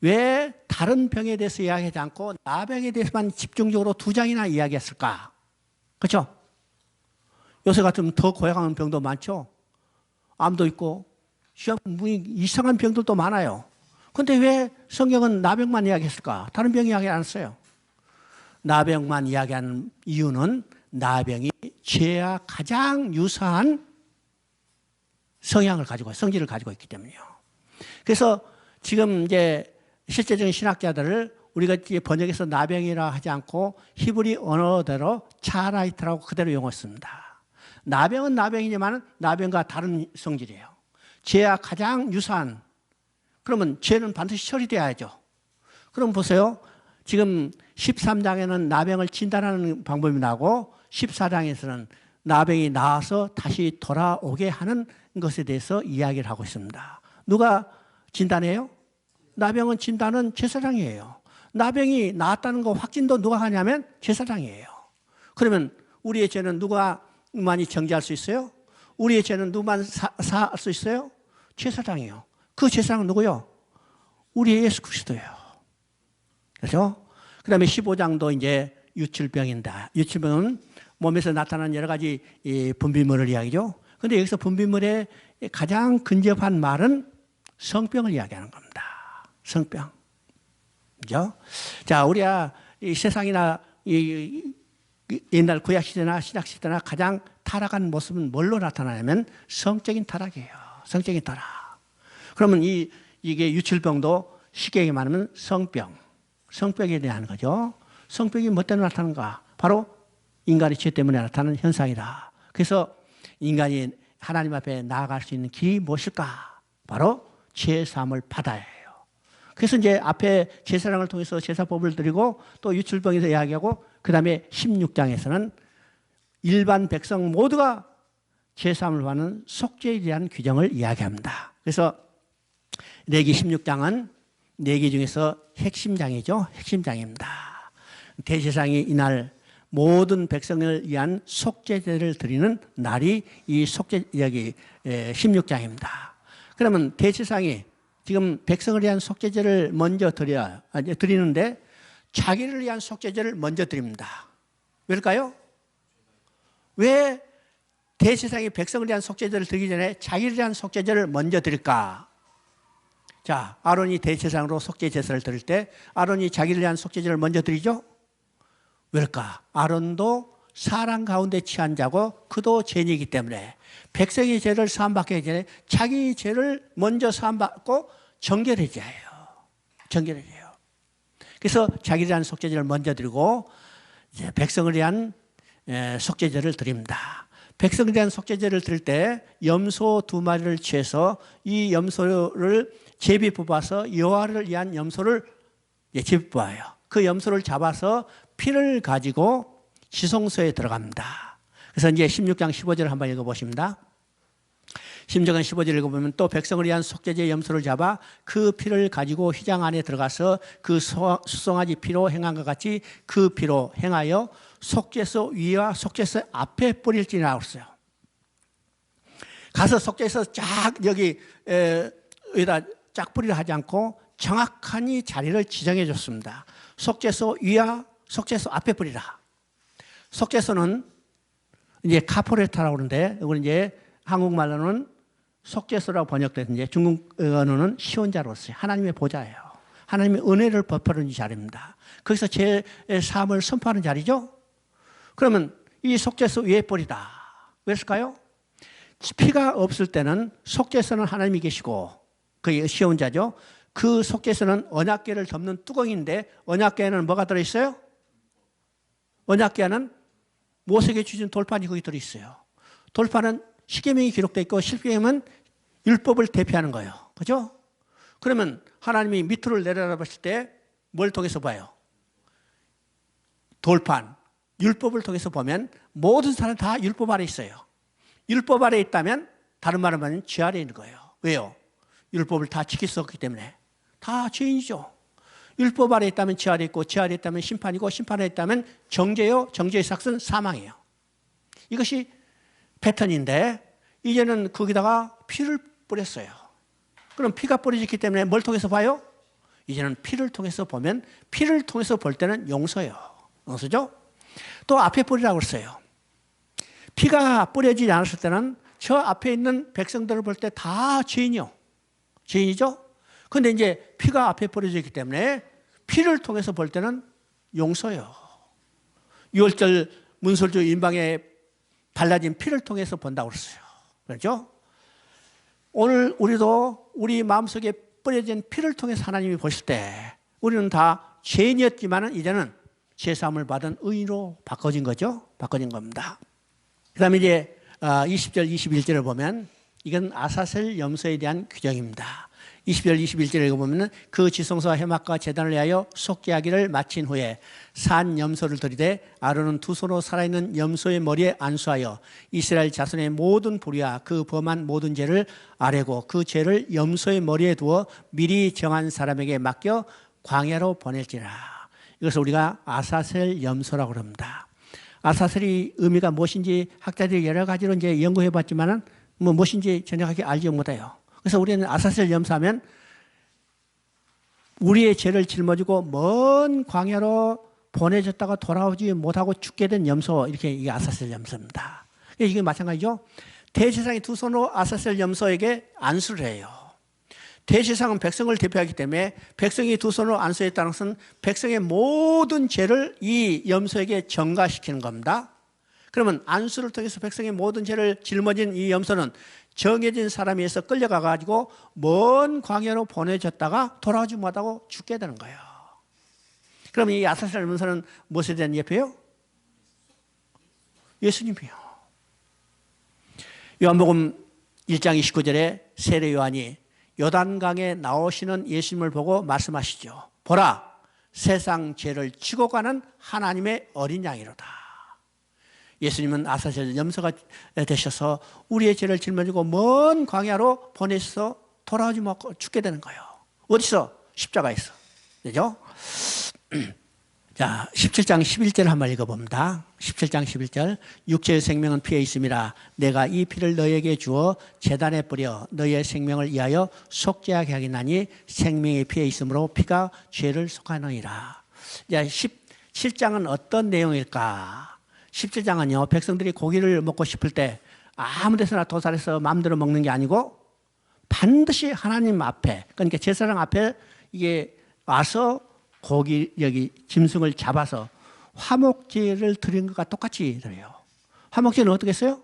왜 다른 병에 대해서 이야기하지 않고 나병에 대해서만 집중적으로 2장이나 이야기했을까? 그렇죠? 요새 같으면 더 고약한 병도 많죠? 암도 있고 이상한 병들도 많아요. 그런데 왜 성경은 나병만 이야기했을까? 다른 병 이야기 안 했어요. 나병만 이야기하는 이유는 나병이 죄와 가장 유사한 성향을 가지고 성질을 가지고 있기 때문이에요. 그래서 지금 이제 실제적인 신학자들을 우리가 번역해서 나병이라 하지 않고 히브리 언어대로 차라이트라고 그대로 용어했습니다. 나병은 나병이지만 나병과 다른 성질이에요. 죄와 가장 유사한. 그러면 죄는 반드시 처리돼야죠. 그럼 보세요. 지금 13장에는 나병을 진단하는 방법이 나오고 14장에서는 나병이 나와서 다시 돌아오게 하는 것에 대해서 이야기를 하고 있습니다. 누가 진단해요? 나병은 진단은 제사장이에요. 나병이 나았다는 거 확진도 누가 하냐면 제사장이에요. 그러면 우리의 죄는 누가만이 정죄할 수 있어요? 우리의 죄는 누구만 사할 수 있어요? 제사장이요. 그 제사장은 누구요? 우리의 예수 그리스도예요. 그렇죠? 그 다음에 15장도 이제 유출병입니다. 유출병은 몸에서 나타나는 여러 가지 분비물을 이야기죠. 그런데 여기서 분비물의 가장 근접한 말은 성병을 이야기하는 겁니다. 성병. 그죠? 자, 우리가 이 세상이나 옛날 구약시대나 신약시대나 가장 타락한 모습은 뭘로 나타나냐면 성적인 타락이에요. 성적인 타락. 그러면 이게 유출병도 쉽게 말하면 성병. 성병에 대한 거죠. 성병이 뭐 때문에 나타나는가? 바로 인간의 죄 때문에 나타나는 현상이다. 그래서 인간이 하나님 앞에 나아갈 수 있는 길이 무엇일까? 바로 제사함을 받아야 해요. 그래서 이제 앞에 제사장을 통해서 제사법을 드리고 또 유출병에서 이야기하고 그 다음에 16장에서는 일반 백성 모두가 제사함을 받는 속죄에 대한 규정을 이야기합니다. 그래서 레기 16장은 4개 중에서 핵심장이죠. 핵심장입니다. 대제사장이 이날 모든 백성을 위한 속죄제를 드리는 날이 이 속죄 여기 16장입니다. 그러면 대제사장이 지금 백성을 위한 속죄제를 먼저 드리는데 자기를 위한 속죄제를 먼저 드립니다. 왜일까요? 왜 대제사장이 백성을 위한 속죄제를 드리기 전에 자기를 위한 속죄제를 먼저 드릴까? 자, 아론이 대제사장으로 속죄제사를 드릴 때 아론이 자기를 위한 속죄제를 먼저 드리죠? 왜일까? 아론도 사람 가운데 취한 자고 그도 죄인이기 때문에 백성의 죄를 사함받기 전에 자기 죄를 먼저 사함받고 정결해져야 해요. 정결해져요. 그래서 자기를 위한 속죄제를 먼저 드리고 이제 백성을 위한 속죄제를 드립니다. 백성에 대한 속죄제를 드릴 때 염소 2마리를 취해서 이 염소를 제비 뽑아서 여호와를 위한 염소를 제비 뽑아요. 그 염소를 잡아서 피를 가지고 지성소에 들어갑니다. 그래서 이제 16장 15절을 한번 읽어보십니다. 16장 15절 읽어보면 또 백성을 위한 속죄제 염소를 잡아 그 피를 가지고 휘장 안에 들어가서 그 수송아지 피로 행한 것 같이 그 피로 행하여 속죄소 위와 속죄소 앞에 뿌릴지니라 그랬어요. 가서 속죄소 쫙 여기 여기다 쫙 뿌리려 하지 않고 정확하니 자리를 지정해 줬습니다. 속죄소 위와 속죄소 앞에 뿌리라. 속죄소는 이제 카포레타라고 그러는데 이건 이제 한국말로는 속죄소라고 번역돼서 이제 중국 언어는 시온자로서요. 하나님의 보좌예요. 하나님의 은혜를 베푸는 자리입니다. 거기서 제 삶을 선포하는 자리죠. 그러면 이 속죄소 위에 뿌리다. 왜일까요? 피가 없을 때는 속죄소는 하나님이 계시고 그게 시온자죠. 그 속죄소는 언약궤를 덮는 뚜껑인데 언약궤에는 뭐가 들어있어요? 언약궤에는 모세에게 주신 돌판이 거기 들어있어요. 돌판은 십계명이 기록되어 있고 십계명은 율법을 대표하는 거예요. 그죠? 그러면 하나님이 밑으로 내려다봤을 때 뭘 통해서 봐요? 돌판, 율법을 통해서 보면 모든 사람은 다 율법 아래 있어요. 율법 아래 있다면 다른 말로 하면 죄 아래 있는 거예요. 왜요? 율법을 다 지킬 수 없기 때문에. 다 죄인이죠. 율법 아래 있다면 죄 아래 있고 죄 아래 있다면 심판이고 심판 아래 있다면 정죄요. 정죄의 삭은 사망이에요. 이것이 패턴인데 이제는 거기다가 피를 뿌렸어요. 그럼 피가 뿌려졌기 때문에 뭘 통해서 봐요? 이제는 피를 통해서 보면 피를 통해서 볼 때는 용서예요. 용서죠? 또 앞에 뿌리라고 했어요. 피가 뿌려지지 않았을 때는 저 앞에 있는 백성들을 볼 때 다 죄인이요. 죄인이죠? 그런데 이제 피가 앞에 뿌려지기 때문에 피를 통해서 볼 때는 용서예요. 6월절 문설주 인방에 발라진 피를 통해서 본다고 그랬어요. 그렇죠? 오늘 우리도 우리 마음속에 뿌려진 피를 통해서 하나님이 보실 때 우리는 다 죄인이었지만 이제는 제사함을 받은 의인으로 바꿔진 거죠. 바꿔진 겁니다. 그 다음에 이제 20절, 21절을 보면 이건 아사셀 염소에 대한 규정입니다. 20절, 21절을 읽어보면 그 지성소와 회막과 제단을 위하여 속죄하기를 마친 후에 산 염소를 들이되 아론은 두 손으로 살아있는 염소의 머리에 안수하여 이스라엘 자손의 모든 불의와 그 범한 모든 죄를 아뢰고 그 죄를 염소의 머리에 두어 미리 정한 사람에게 맡겨 광야로 보낼지라. 이것을 우리가 아사셀 염소라고 합니다. 아사셀이 의미가 무엇인지 학자들이 여러 가지로 이제 연구해 봤지만은 무엇인지 정확하게 알지 못해요. 그래서 우리는 아사셀 염소하면 우리의 죄를 짊어지고 먼 광야로 보내졌다가 돌아오지 못하고 죽게 된 염소, 이렇게 이게 아사셀 염소입니다. 이게 마찬가지죠. 대제사장이 두 손으로 아사셀 염소에게 안수를 해요. 대제사장은 백성을 대표하기 때문에 백성이 두 손으로 안수했다는 것은 백성의 모든 죄를 이 염소에게 전가시키는 겁니다. 그러면 안수를 통해서 백성의 모든 죄를 짊어진 이 염소는 정해진 사람에서 끌려가 가지고 먼 광야로 보내졌다가 돌아오지 못하고 죽게 되는 거예요. 그러면 이 아사셀 염소는 무엇에 대한 예표예요? 예수님이요. 요한복음 1장 29절에 세례 요한이 요단강에 나오시는 예수님을 보고 말씀하시죠. 보라, 세상 죄를 지고 가는 하나님의 어린 양이로다. 예수님은 아사셀 염소가 되셔서 우리의 죄를 짊어지고 먼 광야로 보내서 돌아오지 못하고 죽게 되는 거예요. 어디서? 십자가에서. 그죠? 자, 17장 11절 한번 읽어봅니다. 17장 11절. 육체의 생명은 피에 있음이라 내가 이 피를 너에게 주어 제단에 뿌려 너의 생명을 위하여 속죄하게 하겠나니 생명의 피에 있으므로 피가 죄를 속하느니라. 자, 17장은 어떤 내용일까? 17장은요, 백성들이 고기를 먹고 싶을 때 아무 데서나 도살해서 마음대로 먹는 게 아니고 반드시 하나님 앞에, 그러니까 제사장 앞에 이게 와서 고기, 여기 짐승을 잡아서 화목제를 드린 것과 똑같이 드려요. 화목제는 어떻게 했어요?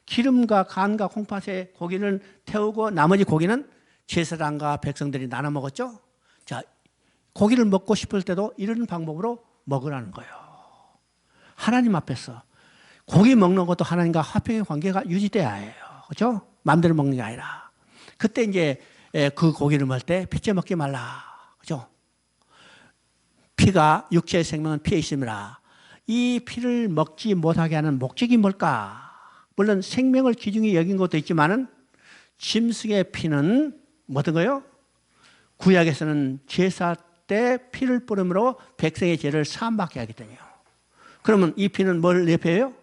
기름과 간과 콩팥에 고기를 태우고 나머지 고기는 제사장과 백성들이 나눠 먹었죠. 자, 고기를 먹고 싶을 때도 이런 방법으로 먹으라는 거예요. 하나님 앞에서 고기 먹는 것도 하나님과 화평의 관계가 유지돼야 해요. 그렇죠? 마음대로 먹는 게 아니라. 그때 이제 그 고기를 먹을 때 피째 먹지 말라. 그렇죠? 피가 육체의 생명은 피에 있음이라. 이 피를 먹지 못하게 하는 목적이 뭘까? 물론 생명을 기준히 여긴 것도 있지만은 짐승의 피는 어떤 거요? 구약에서는 제사 때 피를 뿌림으로 백성의 죄를 사함받게 하기 때문이에요. 그러면 이 피는 뭘 대표해요?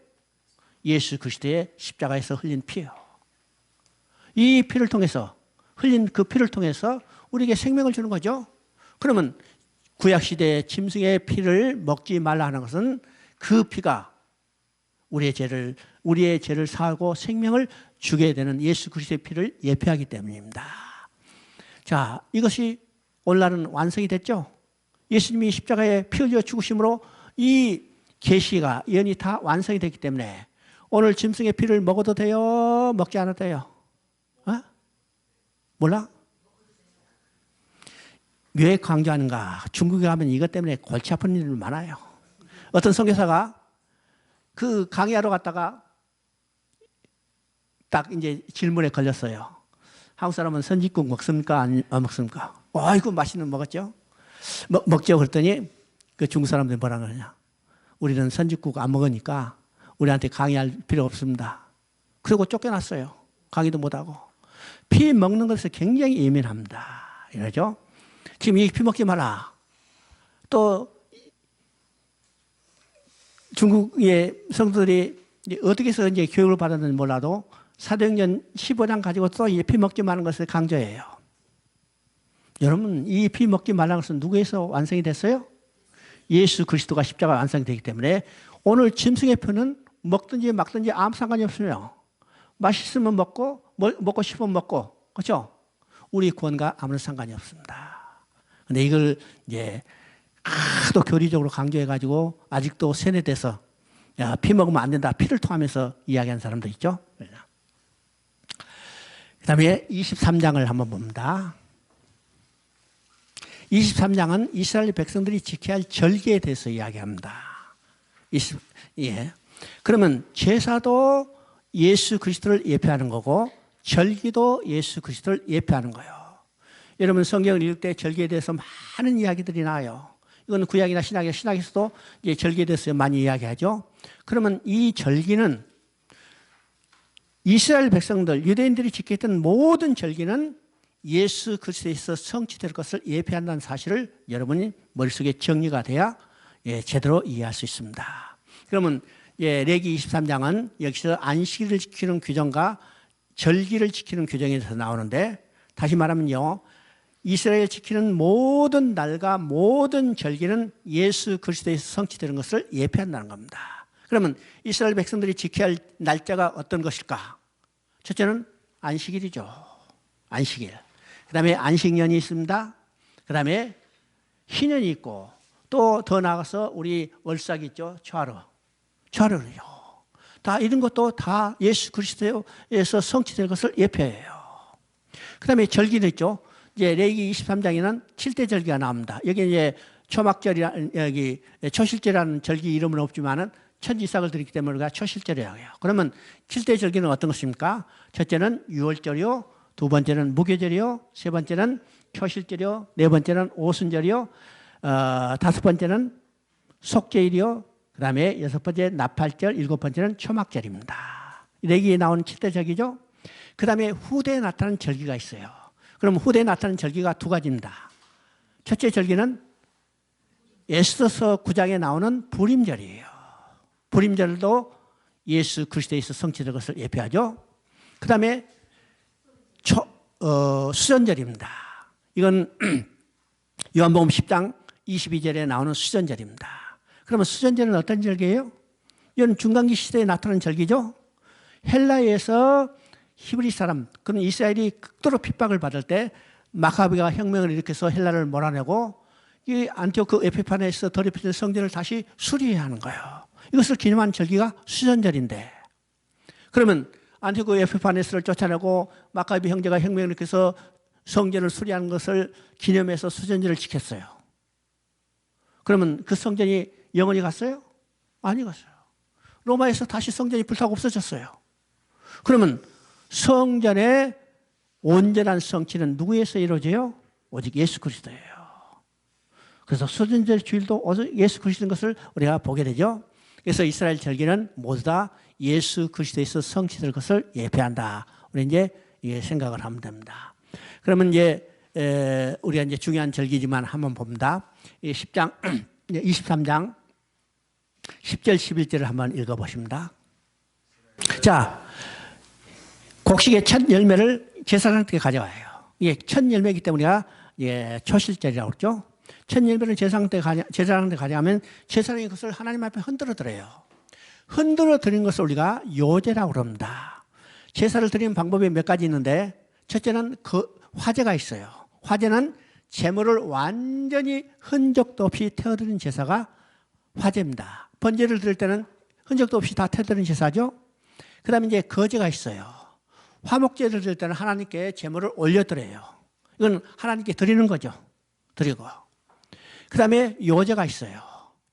예수 그리스도의 십자가에서 흘린 피예요. 이 피를 통해서 흘린 그 피를 통해서 우리에게 생명을 주는 거죠. 그러면 구약시대의 짐승의 피를 먹지 말라 하는 것은 그 피가 우리의 죄를 사하고 생명을 주게 되는 예수 그리스도의 피를 예표하기 때문입니다. 자, 이것이 오늘날은 완성이 됐죠? 예수님이 십자가에 피 흘려 죽으심으로 이 계시가 예언이 다 완성이 됐기 때문에 오늘 짐승의 피를 먹어도 돼요? 먹지 않아도 돼요? 어? 몰라? 왜 강조하는가? 중국에 가면 이것 때문에 골치 아픈 일이 많아요. 어떤 선교사가 그 강의하러 갔다가 딱 이제 질문에 걸렸어요. 한국 사람은 선짓국 먹습니까? 안 먹습니까? 이거 맛있는 거 먹었죠? 먹죠. 그랬더니 그 중국 사람들이 뭐라 그러냐. 우리는 선짓국 안 먹으니까 우리한테 강의할 필요 없습니다. 그리고 쫓겨났어요. 강의도 못하고. 피 먹는 것에 굉장히 예민합니다. 이러죠. 지금 이 피 먹지 마라. 또 중국의 성도들이 어떻게 해서 이제 교육을 받았는지 몰라도 사도행전 15장 가지고 또 이 피 먹지 말라는 것을 강조해요. 여러분, 이 피 먹지 말라는 것은 누구에서 완성이 됐어요? 예수 그리스도가 십자가 완성이 되기 때문에 오늘 짐승의 피는 먹든지 막든지 아무 상관이 없어요. 맛있으면 먹고 싶으면 먹고, 그렇죠? 우리 구원과 아무런 상관이 없습니다. 근데 이걸 이제 하도 교리적으로 강조해가지고 아직도 세뇌돼서 야, 피 먹으면 안 된다. 피를 통하면서 이야기하는 사람도 있죠. 그 다음에 23장을 한번 봅니다. 23장은 이스라엘 백성들이 지켜야 할 절기에 대해서 이야기합니다. 그러면 제사도 예수 그리스도를 예표하는 거고 절기도 예수 그리스도를 예표하는 거예요. 여러분 성경을 읽을 때 절기에 대해서 많은 이야기들이 나와요. 이건 구약이나 신약에서도 이제 절기에 대해서 많이 이야기하죠. 그러면 이 절기는 이스라엘 백성들, 유대인들이 지켰던 모든 절기는 예수 그리스도에서 성취될 것을 예표한다는 사실을 여러분이 머릿속에 정리가 돼야 제대로 이해할 수 있습니다. 그러면 레기 23장은 여기서 안식일을 지키는 규정과 절기를 지키는 규정에 대해서 나오는데 다시 말하면요. 이스라엘 지키는 모든 날과 모든 절기는 예수 그리스도에서 성취되는 것을 예표한다는 겁니다. 그러면 이스라엘 백성들이 지켜야 할 날짜가 어떤 것일까? 첫째는 안식일이죠. 안식일. 그 다음에 안식년이 있습니다. 그 다음에 희년이 있고 또 더 나아가서 우리 월삭이 있죠. 초하루요. 다 이런 것도 다 예수 그리스도에서 성취될 것을 예표해요. 그 다음에 절기는 있죠. 이제 레위기 23장에는 7대 절기가 나옵니다. 여기 이제 초막절이라는 여기 초실절이라는 절기 이름은 없지만은 천지삭을 드리기 때문에 우리가 초실절이라고 해요. 그러면 7대 절기는 어떤 것입니까? 첫째는 유월절이요, 두 번째는 무교절이요, 세 번째는 초실절이요, 네 번째는 오순절이요, 다섯 번째는 속죄일이요, 그 다음에 여섯 번째 나팔절, 일곱 번째는 초막절입니다. 레위기에 나오는 7대 절기죠. 그 다음에 후대에 나타나는 절기가 있어요. 그럼 후대에 나타나는 절기가 두 가지입니다. 첫째 절기는 에스더서 9장에 나오는 부림절이에요. 부림절도 예수 그리스도에서 성취될 것을 예표하죠. 그 다음에 수전절입니다. 이건 요한복음 10장 22절에 나오는 수전절입니다. 그러면 수전절은 어떤 절기예요? 이건 중간기 시대에 나타나는 절기죠. 헬라에서 히브리 사람, 그런 이스라엘이 극도로 핍박을 받을 때 마카비가 혁명을 일으켜서 헬라를 몰아내고 이 안티오크 에피파네에서 더럽혀진 성전을 다시 수리해야 하는 거예요. 이것을 기념하는 절기가 수전절인데 그러면 안티오크 에피파네스를 쫓아내고 마카비 형제가 혁명을 일으켜서 성전을 수리하는 것을 기념해서 수전절을 지켰어요. 그러면 그 성전이 영원히 갔어요? 아니 갔어요. 로마에서 다시 성전이 불타고 없어졌어요. 그러면 성전의 온전한 성취는 누구에서 이루어져요? 오직 예수 그리스도예요. 그래서 수전절 주일도 예수 그리스도인 것을 우리가 보게 되죠. 그래서 이스라엘 절기는 모두 다 예수 그리스도에서 성취될 것을 예표한다. 우리 이제 생각을 하면 됩니다. 그러면 이제 우리가 이제 중요한 절기지만 한번 봅니다. 10장 23장 10절 11절을 한번 읽어보십니다. 자, 곡식의 첫 열매를 제사장한테 가져와요. 이게 첫 열매이기 때문에 우리가 초실절이라고 그러죠. 첫 열매를 제사장한테 가져가면 제사장이 그것을 하나님 앞에 흔들어 드려요. 흔들어 드리는 것을 우리가 요제라고 그럽니다. 제사를 드리는 방법이 몇 가지 있는데 첫째는 그 화제가 있어요. 화제는 제물을 완전히 흔적도 없이 태워드리는 제사가 화제입니다. 번제를 드릴 때는 흔적도 없이 다 태워드리는 제사죠. 그 다음에 이제 거제가 있어요. 화목제를 드릴 때는 하나님께 제물을 올려드려요. 이건 하나님께 드리는 거죠. 드리고. 그 다음에 요제가 있어요.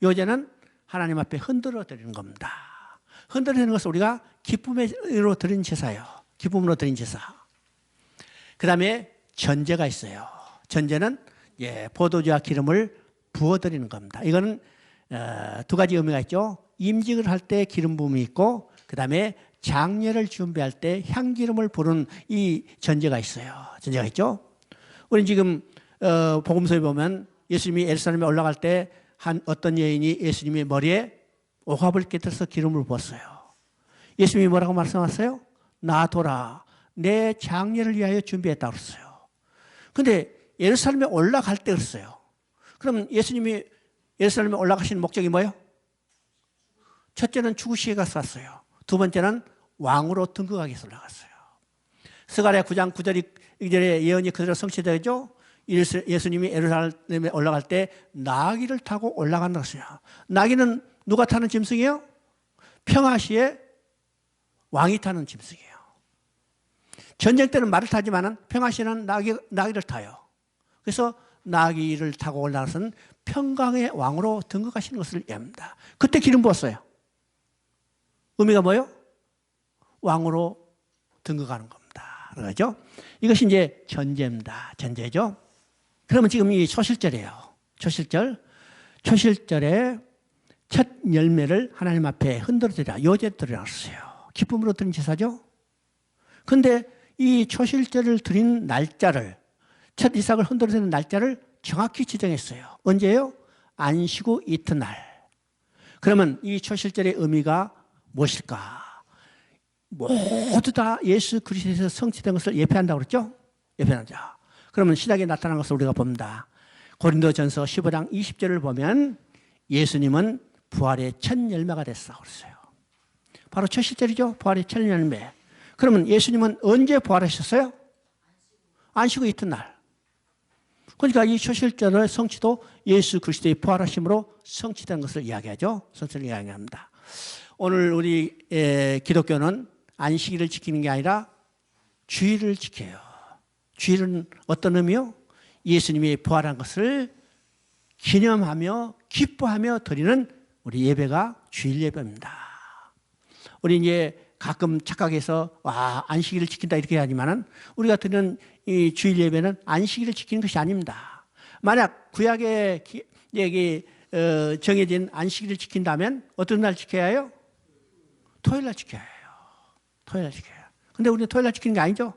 요제는 하나님 앞에 흔들어 드리는 겁니다. 흔들어 드리는 것을 우리가 기쁨으로 드리는 제사예요. 기쁨으로 드리는 제사. 그 다음에 전제가 있어요. 전제는 포도주와 기름을 부어드리는 겁니다. 이거는 두 가지 의미가 있죠. 임직을 할 때 기름 부음이 있고 그 다음에 장례를 준비할 때 향기름을 부르는 이 전제가 있어요. 전제가 있죠. 우리 지금 복음서에 보면 예수님이 예루살렘에 올라갈 때 한 어떤 여인이 예수님의 머리에 옥합을 깨뜨려서 기름을 부었어요. 예수님이 뭐라고 말씀하셨어요? 놔둬라. 내 장례를 위하여 준비했다고 그랬어요. 그런데 예루살렘에 올라갈 때 그랬어요. 그러면 예수님이 예루살렘에 올라가신 목적이 뭐예요? 첫째는 죽으시게 가서 왔어요. 두 번째는 왕으로 등극하기 위해서 올라갔어요. 스가랴 9장 9절의 예언이 그대로 성취되죠. 예수님이 예루살렘에 올라갈 때 나귀를 타고 올라간다고 했어요. 나귀는 누가 타는 짐승이에요? 평화시에 왕이 타는 짐승이에요. 전쟁 때는 말을 타지만 평화시에는 나귀를 타요. 그래서 나귀를 타고 올라가서는 평강의 왕으로 등극하시는 것을 얘기합니다. 그때 기름 부었어요. 의미가 뭐예요? 왕으로 등극하는 겁니다. 그러죠? 이것이 이제 전제입니다. 전제죠. 그러면 지금 이 초실절이에요. 초실절에 첫 열매를 하나님 앞에 흔들어 드리라. 요제 드리라고 했어요. 기쁨으로 드린 제사죠. 그런데 이 초실절을 드린 날짜를, 첫 이삭을 흔들어 드리는 날짜를 정확히 지정했어요. 언제예요? 안식 후 이튿날. 그러면 이 초실절의 의미가 무엇일까? 모두 다 예수 그리스도에서 성취된 것을 예표한다고 그랬죠? 예표한다. 그러면 신약에 나타난 것을 우리가 봅니다. 고린도전서 15장 20절을 보면 예수님은 부활의 첫 열매가 됐다고 그랬어요. 바로 초실절이죠. 부활의 첫 열매. 그러면 예수님은 언제 부활하셨어요? 안식 후 이튿날. 그러니까 이 초실절의 성취도 예수 그리스도의 부활하심으로 성취된 것을 이야기하죠. 성취를 이야기합니다. 오늘 우리 기독교는 안식일을 지키는 게 아니라 주일을 지켜요. 주일은 어떤 의미요? 예수님이 부활한 것을 기념하며 기뻐하며 드리는 우리 예배가 주일 예배입니다. 우리 이제 가끔 착각해서 안식일을 지킨다 이렇게 하지만은 우리가 드리는 이 주일 예배는 안식일을 지키는 것이 아닙니다. 만약 구약에 정해진 안식일을 지킨다면 어떤 날 지켜야 해요? 토요일 날 지켜야 해요. 토요일 날 지켜야 해요. 근데 우리는 토요일 날 지키는 게 아니죠.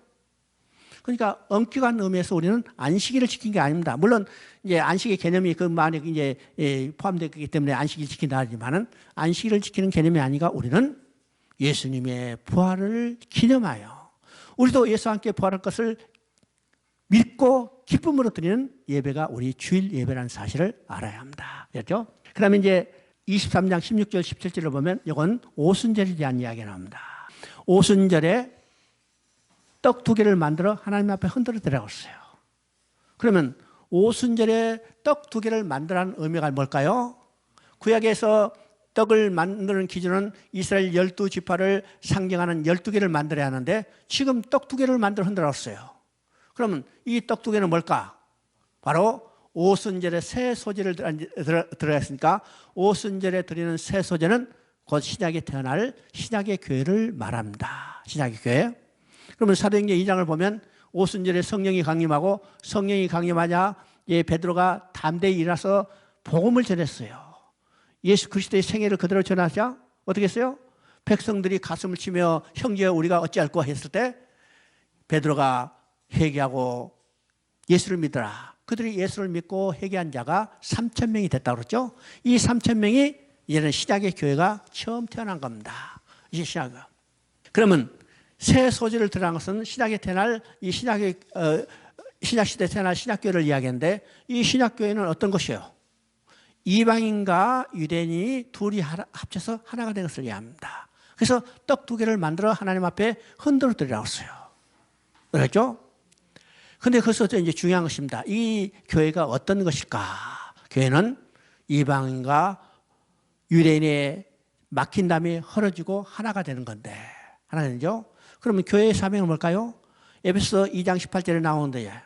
그러니까 엄격한 의미에서 우리는 안식일을 지킨 게 아닙니다. 물론 이제 안식의 개념이 그 안에 이제 포함되기 때문에 안식일 지킨다 하지만은 안식일을 지키는 개념이 아니라 우리는 예수님의 부활을 기념하여 우리도 예수와 함께 부활할 것을 믿고 기쁨으로 드리는 예배가 우리 주일 예배라는 사실을 알아야 합니다. 그렇죠? 그다음에 이제 23장 16절 17절을 보면 이건 오순절에 대한 이야기가 나옵니다. 오순절에 떡 2개를 만들어 하나님 앞에 흔들어 드리라고 했어요. 그러면 오순절에 떡 2개를 만들라는 의미가 뭘까요? 구약에서 떡을 만드는 기준은 이스라엘 12지파를 상징하는 12개를 만들어야 하는데 지금 떡 2개를 만들어 흔들어 놨어요. 그러면 이 떡 2개는 뭘까? 바로 오순절에 새 소재를 들어야 했으니까 오순절에 드리는 새 소재는 곧 신약에 태어날 신약의 교회를 말합니다. 신약의 교회. 그러면 사도행전 2장을 보면 오순절에 성령이 강림하고 성령이 강림하자 베드로가 담대히 일어나서 복음을 전했어요. 예수 그리스도의 생애를 그대로 전하자 어떻게 했어요? 백성들이 가슴을 치며 형제여 우리가 어찌할꼬 했을 때 베드로가 회개하고 예수를 믿어라. 그들이 예수를 믿고 회개한 자가 3,000명이 됐다고 그랬죠. 이 3,000명이 이제는 신약의 교회가 처음 태어난 겁니다. 이제 신약은. 그러면 새 소재를 들어간 것은 신약에 태어날 이 신약시대에 태어날 신약교회를 이야기하는데 이 신약교회는 어떤 것이에요? 이방인과 유대인이 둘이 합쳐서 하나가 된 것을 이해합니다. 그래서 떡 두 개를 만들어 하나님 앞에 흔들어 드리라고 했어요. 그렇죠? 근데 거기서 이제 중요한 것입니다. 이 교회가 어떤 것일까? 교회는 이방인과 유대인의 막힌 담이 헐어지고 하나가 되는 건데, 하나가 되죠? 그러면 교회의 사명은 뭘까요? 에베소 2장 18절에 나오는데,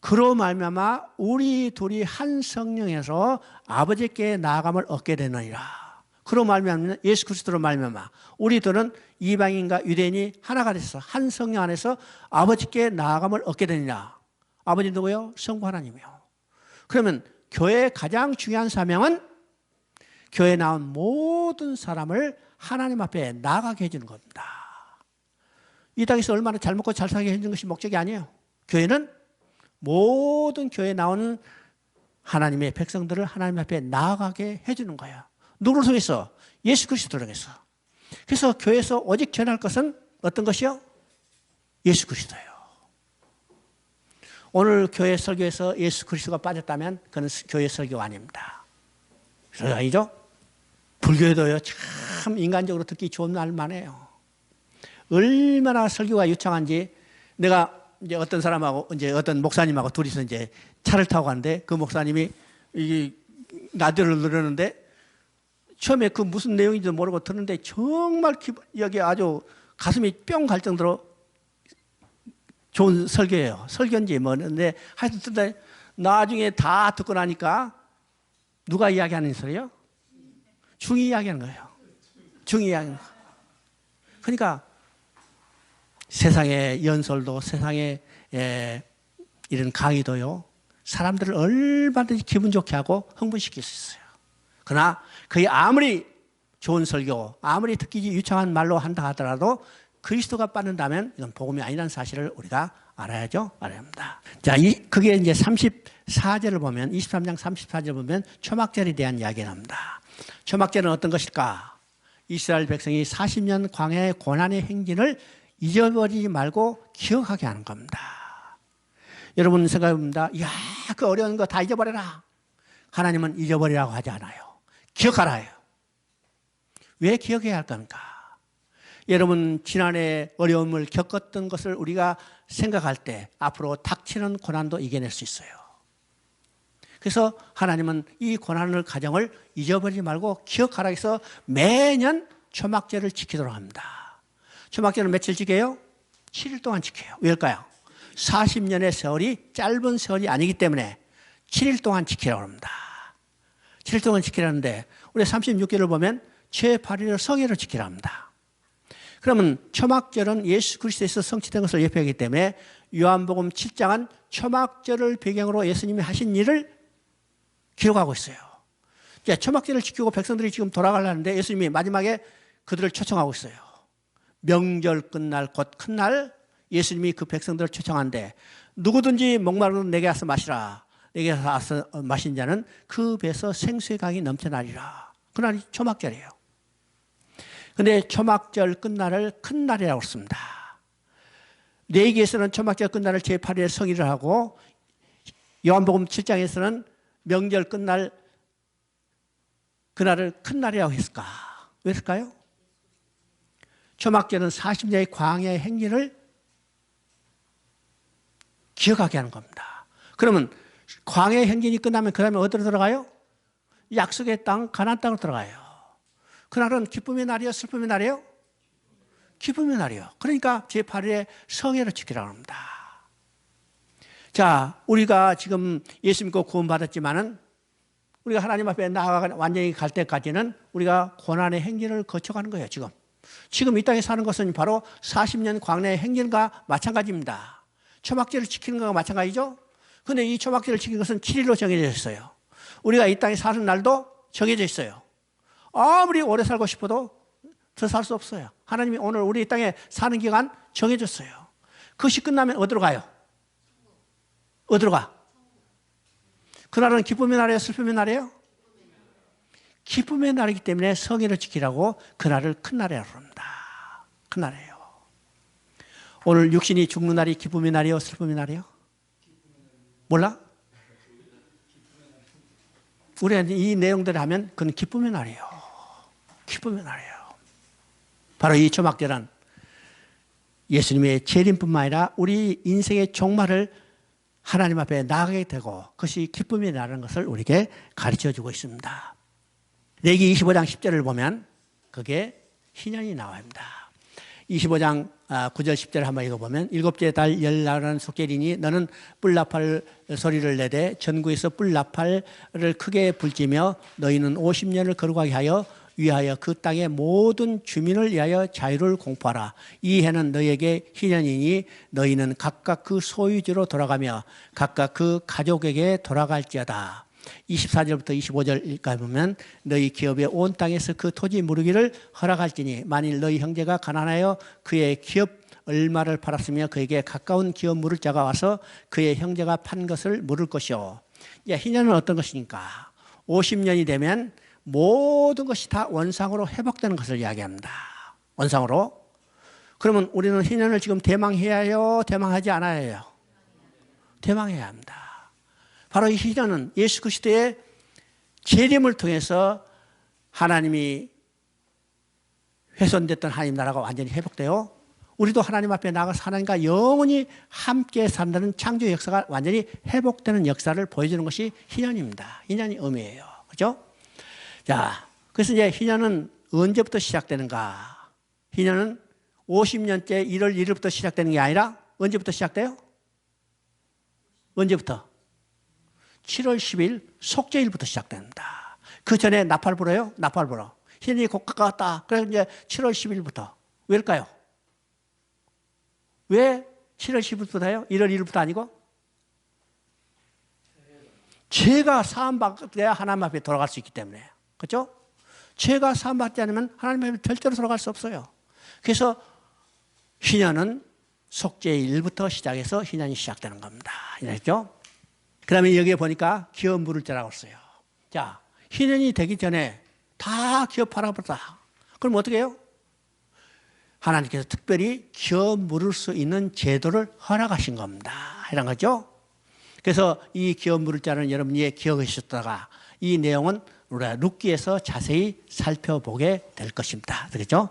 그로 말미암아 우리 둘이 한 성령에서 아버지께 나아감을 얻게 되느니라. 그로 말미암아 예수 그리스도로 말미암아 우리들은 이방인과 유대인이 하나가 돼서 한 성령 안에서 아버지께 나아감을 얻게 되느니라. 아버지 누구요? 성부 하나님이요. 그러면 교회의 가장 중요한 사명은 교회에 나온 모든 사람을 하나님 앞에 나아가게 해주는 겁니다. 이 땅에서 얼마나 잘 먹고 잘 살게 해주는 것이 목적이 아니에요. 교회는 모든 교회에 나오는 하나님의 백성들을 하나님 앞에 나아가게 해주는 거예요. 누구를 통해서? 예수 그리스도를 통해서. 그래서 교회에서 오직 전할 것은 어떤 것이요? 예수 그리스도예요. 오늘 교회 설교에서 예수 그리스도가 빠졌다면 그건 교회 설교가 아닙니다. 그래서 아니죠? 불교에도요, 참 인간적으로 듣기 좋은 말만 해요. 얼마나 설교가 유창한지, 내가 이제 어떤 사람하고, 이제 어떤 목사님하고 둘이서 이제 차를 타고 가는데, 그 목사님이 이 라디오를 누르는데, 처음에 그 무슨 내용인지도 모르고 듣는데, 정말 여기 아주 가슴이 뿅 갈 정도로 좋은 설교예요. 설교인지 뭐는데, 하여튼 듣는데, 나중에 다 듣고 나니까, 누가 이야기하는 소리요? 중이 이야기하는 거예요. 중이 이야기하는 거예요. 그러니까 세상의 연설도 세상의 이런 강의도요. 사람들을 얼마든지 기분 좋게 하고 흥분시킬 수 있어요. 그러나 그게 아무리 좋은 설교, 아무리 듣기 유창한 말로 한다 하더라도 그리스도가 빠진다면 이건 복음이 아니라는 사실을 우리가 알아야죠. 알아야 합니다. 자, 그게 이제 34절을 보면, 23장 34절을 보면 초막절에 대한 이야기가 나옵니다. 초막절은 어떤 것일까? 이스라엘 백성이 40년 광야의 고난의 행진을 잊어버리지 말고 기억하게 하는 겁니다. 여러분 생각해봅니다. 이야, 그 어려운 거 다 잊어버려라. 하나님은 잊어버리라고 하지 않아요. 기억하라 해요. 왜 기억해야 할 겁니까? 여러분 지난해 어려움을 겪었던 것을 우리가 생각할 때 앞으로 닥치는 고난도 이겨낼 수 있어요. 그래서 하나님은 이 고난을 가정을 잊어버리지 말고 기억하라 해서 매년 초막절을 지키도록 합니다. 초막절은 며칠 지켜요? 7일 동안 지켜요. 왜일까요? 40년의 세월이 짧은 세월이 아니기 때문에 7일 동안 지키라고 합니다. 7일 동안 지키라는데 우리 36개를 보면 제8일을 성회로 지키라 합니다. 그러면 초막절은 예수 그리스도에서 성취된 것을 예표하기 때문에 요한복음 7장은 초막절을 배경으로 예수님이 하신 일을 기록하고 있어요. 초막절을 지키고 백성들이 지금 돌아가려는데 예수님이 마지막에 그들을 초청하고 있어요. 명절 끝날 곧 큰 날 예수님이 그 백성들을 초청하는데 누구든지 목마르면 내게 와서 마시라. 내게 와서 마신 자는 그 배에서 생수의 강이 넘쳐나리라. 그날이 초막절이에요. 근데 초막절 끝날을 큰 날이라고 씁니다. 레위기에서는 초막절 끝날을 제8일에 성의를 하고 요한복음 7장에서는 명절 끝날 그날을 큰 날이라고 했을까? 왜 했을까요? 초막절은 40년의 광야의 행진을 기억하게 하는 겁니다. 그러면 광야의 행진이 끝나면 그 다음에 어디로 들어가요? 약속의 땅, 가나안 땅으로 들어가요. 그날은 기쁨의 날이요? 슬픔의 날이요? 기쁨의 날이요. 그러니까 제8일에 성회를 지키라고 합니다. 자, 우리가 지금 예수 믿고 구원받았지만은 우리가 하나님 앞에 나아가 완전히 갈 때까지는 우리가 고난의 행진을 거쳐가는 거예요, 지금. 지금 이 땅에 사는 것은 바로 40년 광야의 행진과 마찬가지입니다. 초막절을 지키는 것과 마찬가지죠? 근데 이 초막절을 지키는 것은 7일로 정해져 있어요. 우리가 이 땅에 사는 날도 정해져 있어요. 아무리 오래 살고 싶어도 더 살 수 없어요. 하나님이 오늘 우리 이 땅에 사는 기간 정해졌어요. 그것이 끝나면 어디로 가요? 어디로 가? 그날은 기쁨의 날이에요? 슬픔의 날이에요? 기쁨의 날이기 때문에 성회를 지키라고 그날을 큰 날이라고 합니다. 큰 날이에요. 오늘 육신이 죽는 날이 기쁨의 날이에요? 슬픔의 날이에요? 몰라? 우리가 이 내용들을 하면 그건 기쁨의 날이에요. 기쁨의 날이에요. 바로 이 초막절은 예수님의 재림뿐만 아니라 우리 인생의 종말을 하나님 앞에 나가게 되고 그것이 기쁨의 날이라는 것을 우리에게 가르쳐주고 있습니다. 레위기 25장 10절을 보면 그게 희년이 나옵니다. 25장 9절 10절을 한번 읽어보면 일곱째 달 열나라는 속절이니 너는 뿔나팔 소리를 내되 전국에서 뿔나팔을 크게 불지며 너희는 50년을 거룩하게 하여 위하여 그 땅의 모든 주민을 위하여 자유를 공포하라. 이 해는 너희에게 희년이니 너희는 각각 그 소유지로 돌아가며 각각 그 가족에게 돌아갈지어다. 24절부터 25절까지 보면 너희 기업의 온 땅에서 그 토지 무르기를 허락할지니 만일 너희 형제가 가난하여 그의 기업 얼마를 팔았으며 그에게 가까운 기업 물을 자가 와서 그의 형제가 판 것을 물을 것이요. 희년은 어떤 것이니까 50년이 되면 모든 것이 다 원상으로 회복되는 것을 이야기합니다. 원상으로. 그러면 우리는 희년을 지금 대망해야 해요? 대망하지 않아야 해요? 대망해야 합니다. 바로 이 희년은 예수 그리스도의 재림을 통해서 하나님이 훼손됐던 하나님 나라가 완전히 회복되어 우리도 하나님 앞에 나가서 하나님과 영원히 함께 산다는 창조 역사가 완전히 회복되는 역사를 보여주는 것이 희년입니다. 희년이 의미예요. 그렇죠? 자, 그래서 이제 희년은 언제부터 시작되는가? 희년은 50년째 1월 1일부터 시작되는 게 아니라 언제부터 시작돼요? 언제부터? 7월 10일 속죄일부터 시작됩니다. 그 전에 나팔 불어요? 나팔 불어. 희년이 곧 가까웠다. 그래서 이제 7월 10일부터. 왜일까요? 왜 7월 10일부터요? 1월 1일부터 아니고? 죄가 사함받아야 하나님 앞에 돌아갈 수 있기 때문에. 그렇죠? 죄가 사함받지 않으면 하나님 앞에 절대로 돌아갈 수 없어요. 그래서 희년은 속죄일부터 시작해서 희년이 시작되는 겁니다. 알겠죠? 그 다음에 여기에 보니까 기업 물을 자라고 했어요. 자, 희년이 되기 전에 다 기업 팔아버렸다. 그럼 어떻게 해요? 하나님께서 특별히 기업 물을 수 있는 제도를 허락하신 겁니다. 이런 거죠. 그래서 이 기업 물을 자는 여러분이 기억하셨다가 이 내용은 우리가 룻기에서 자세히 살펴보게 될 것입니다. 그렇죠?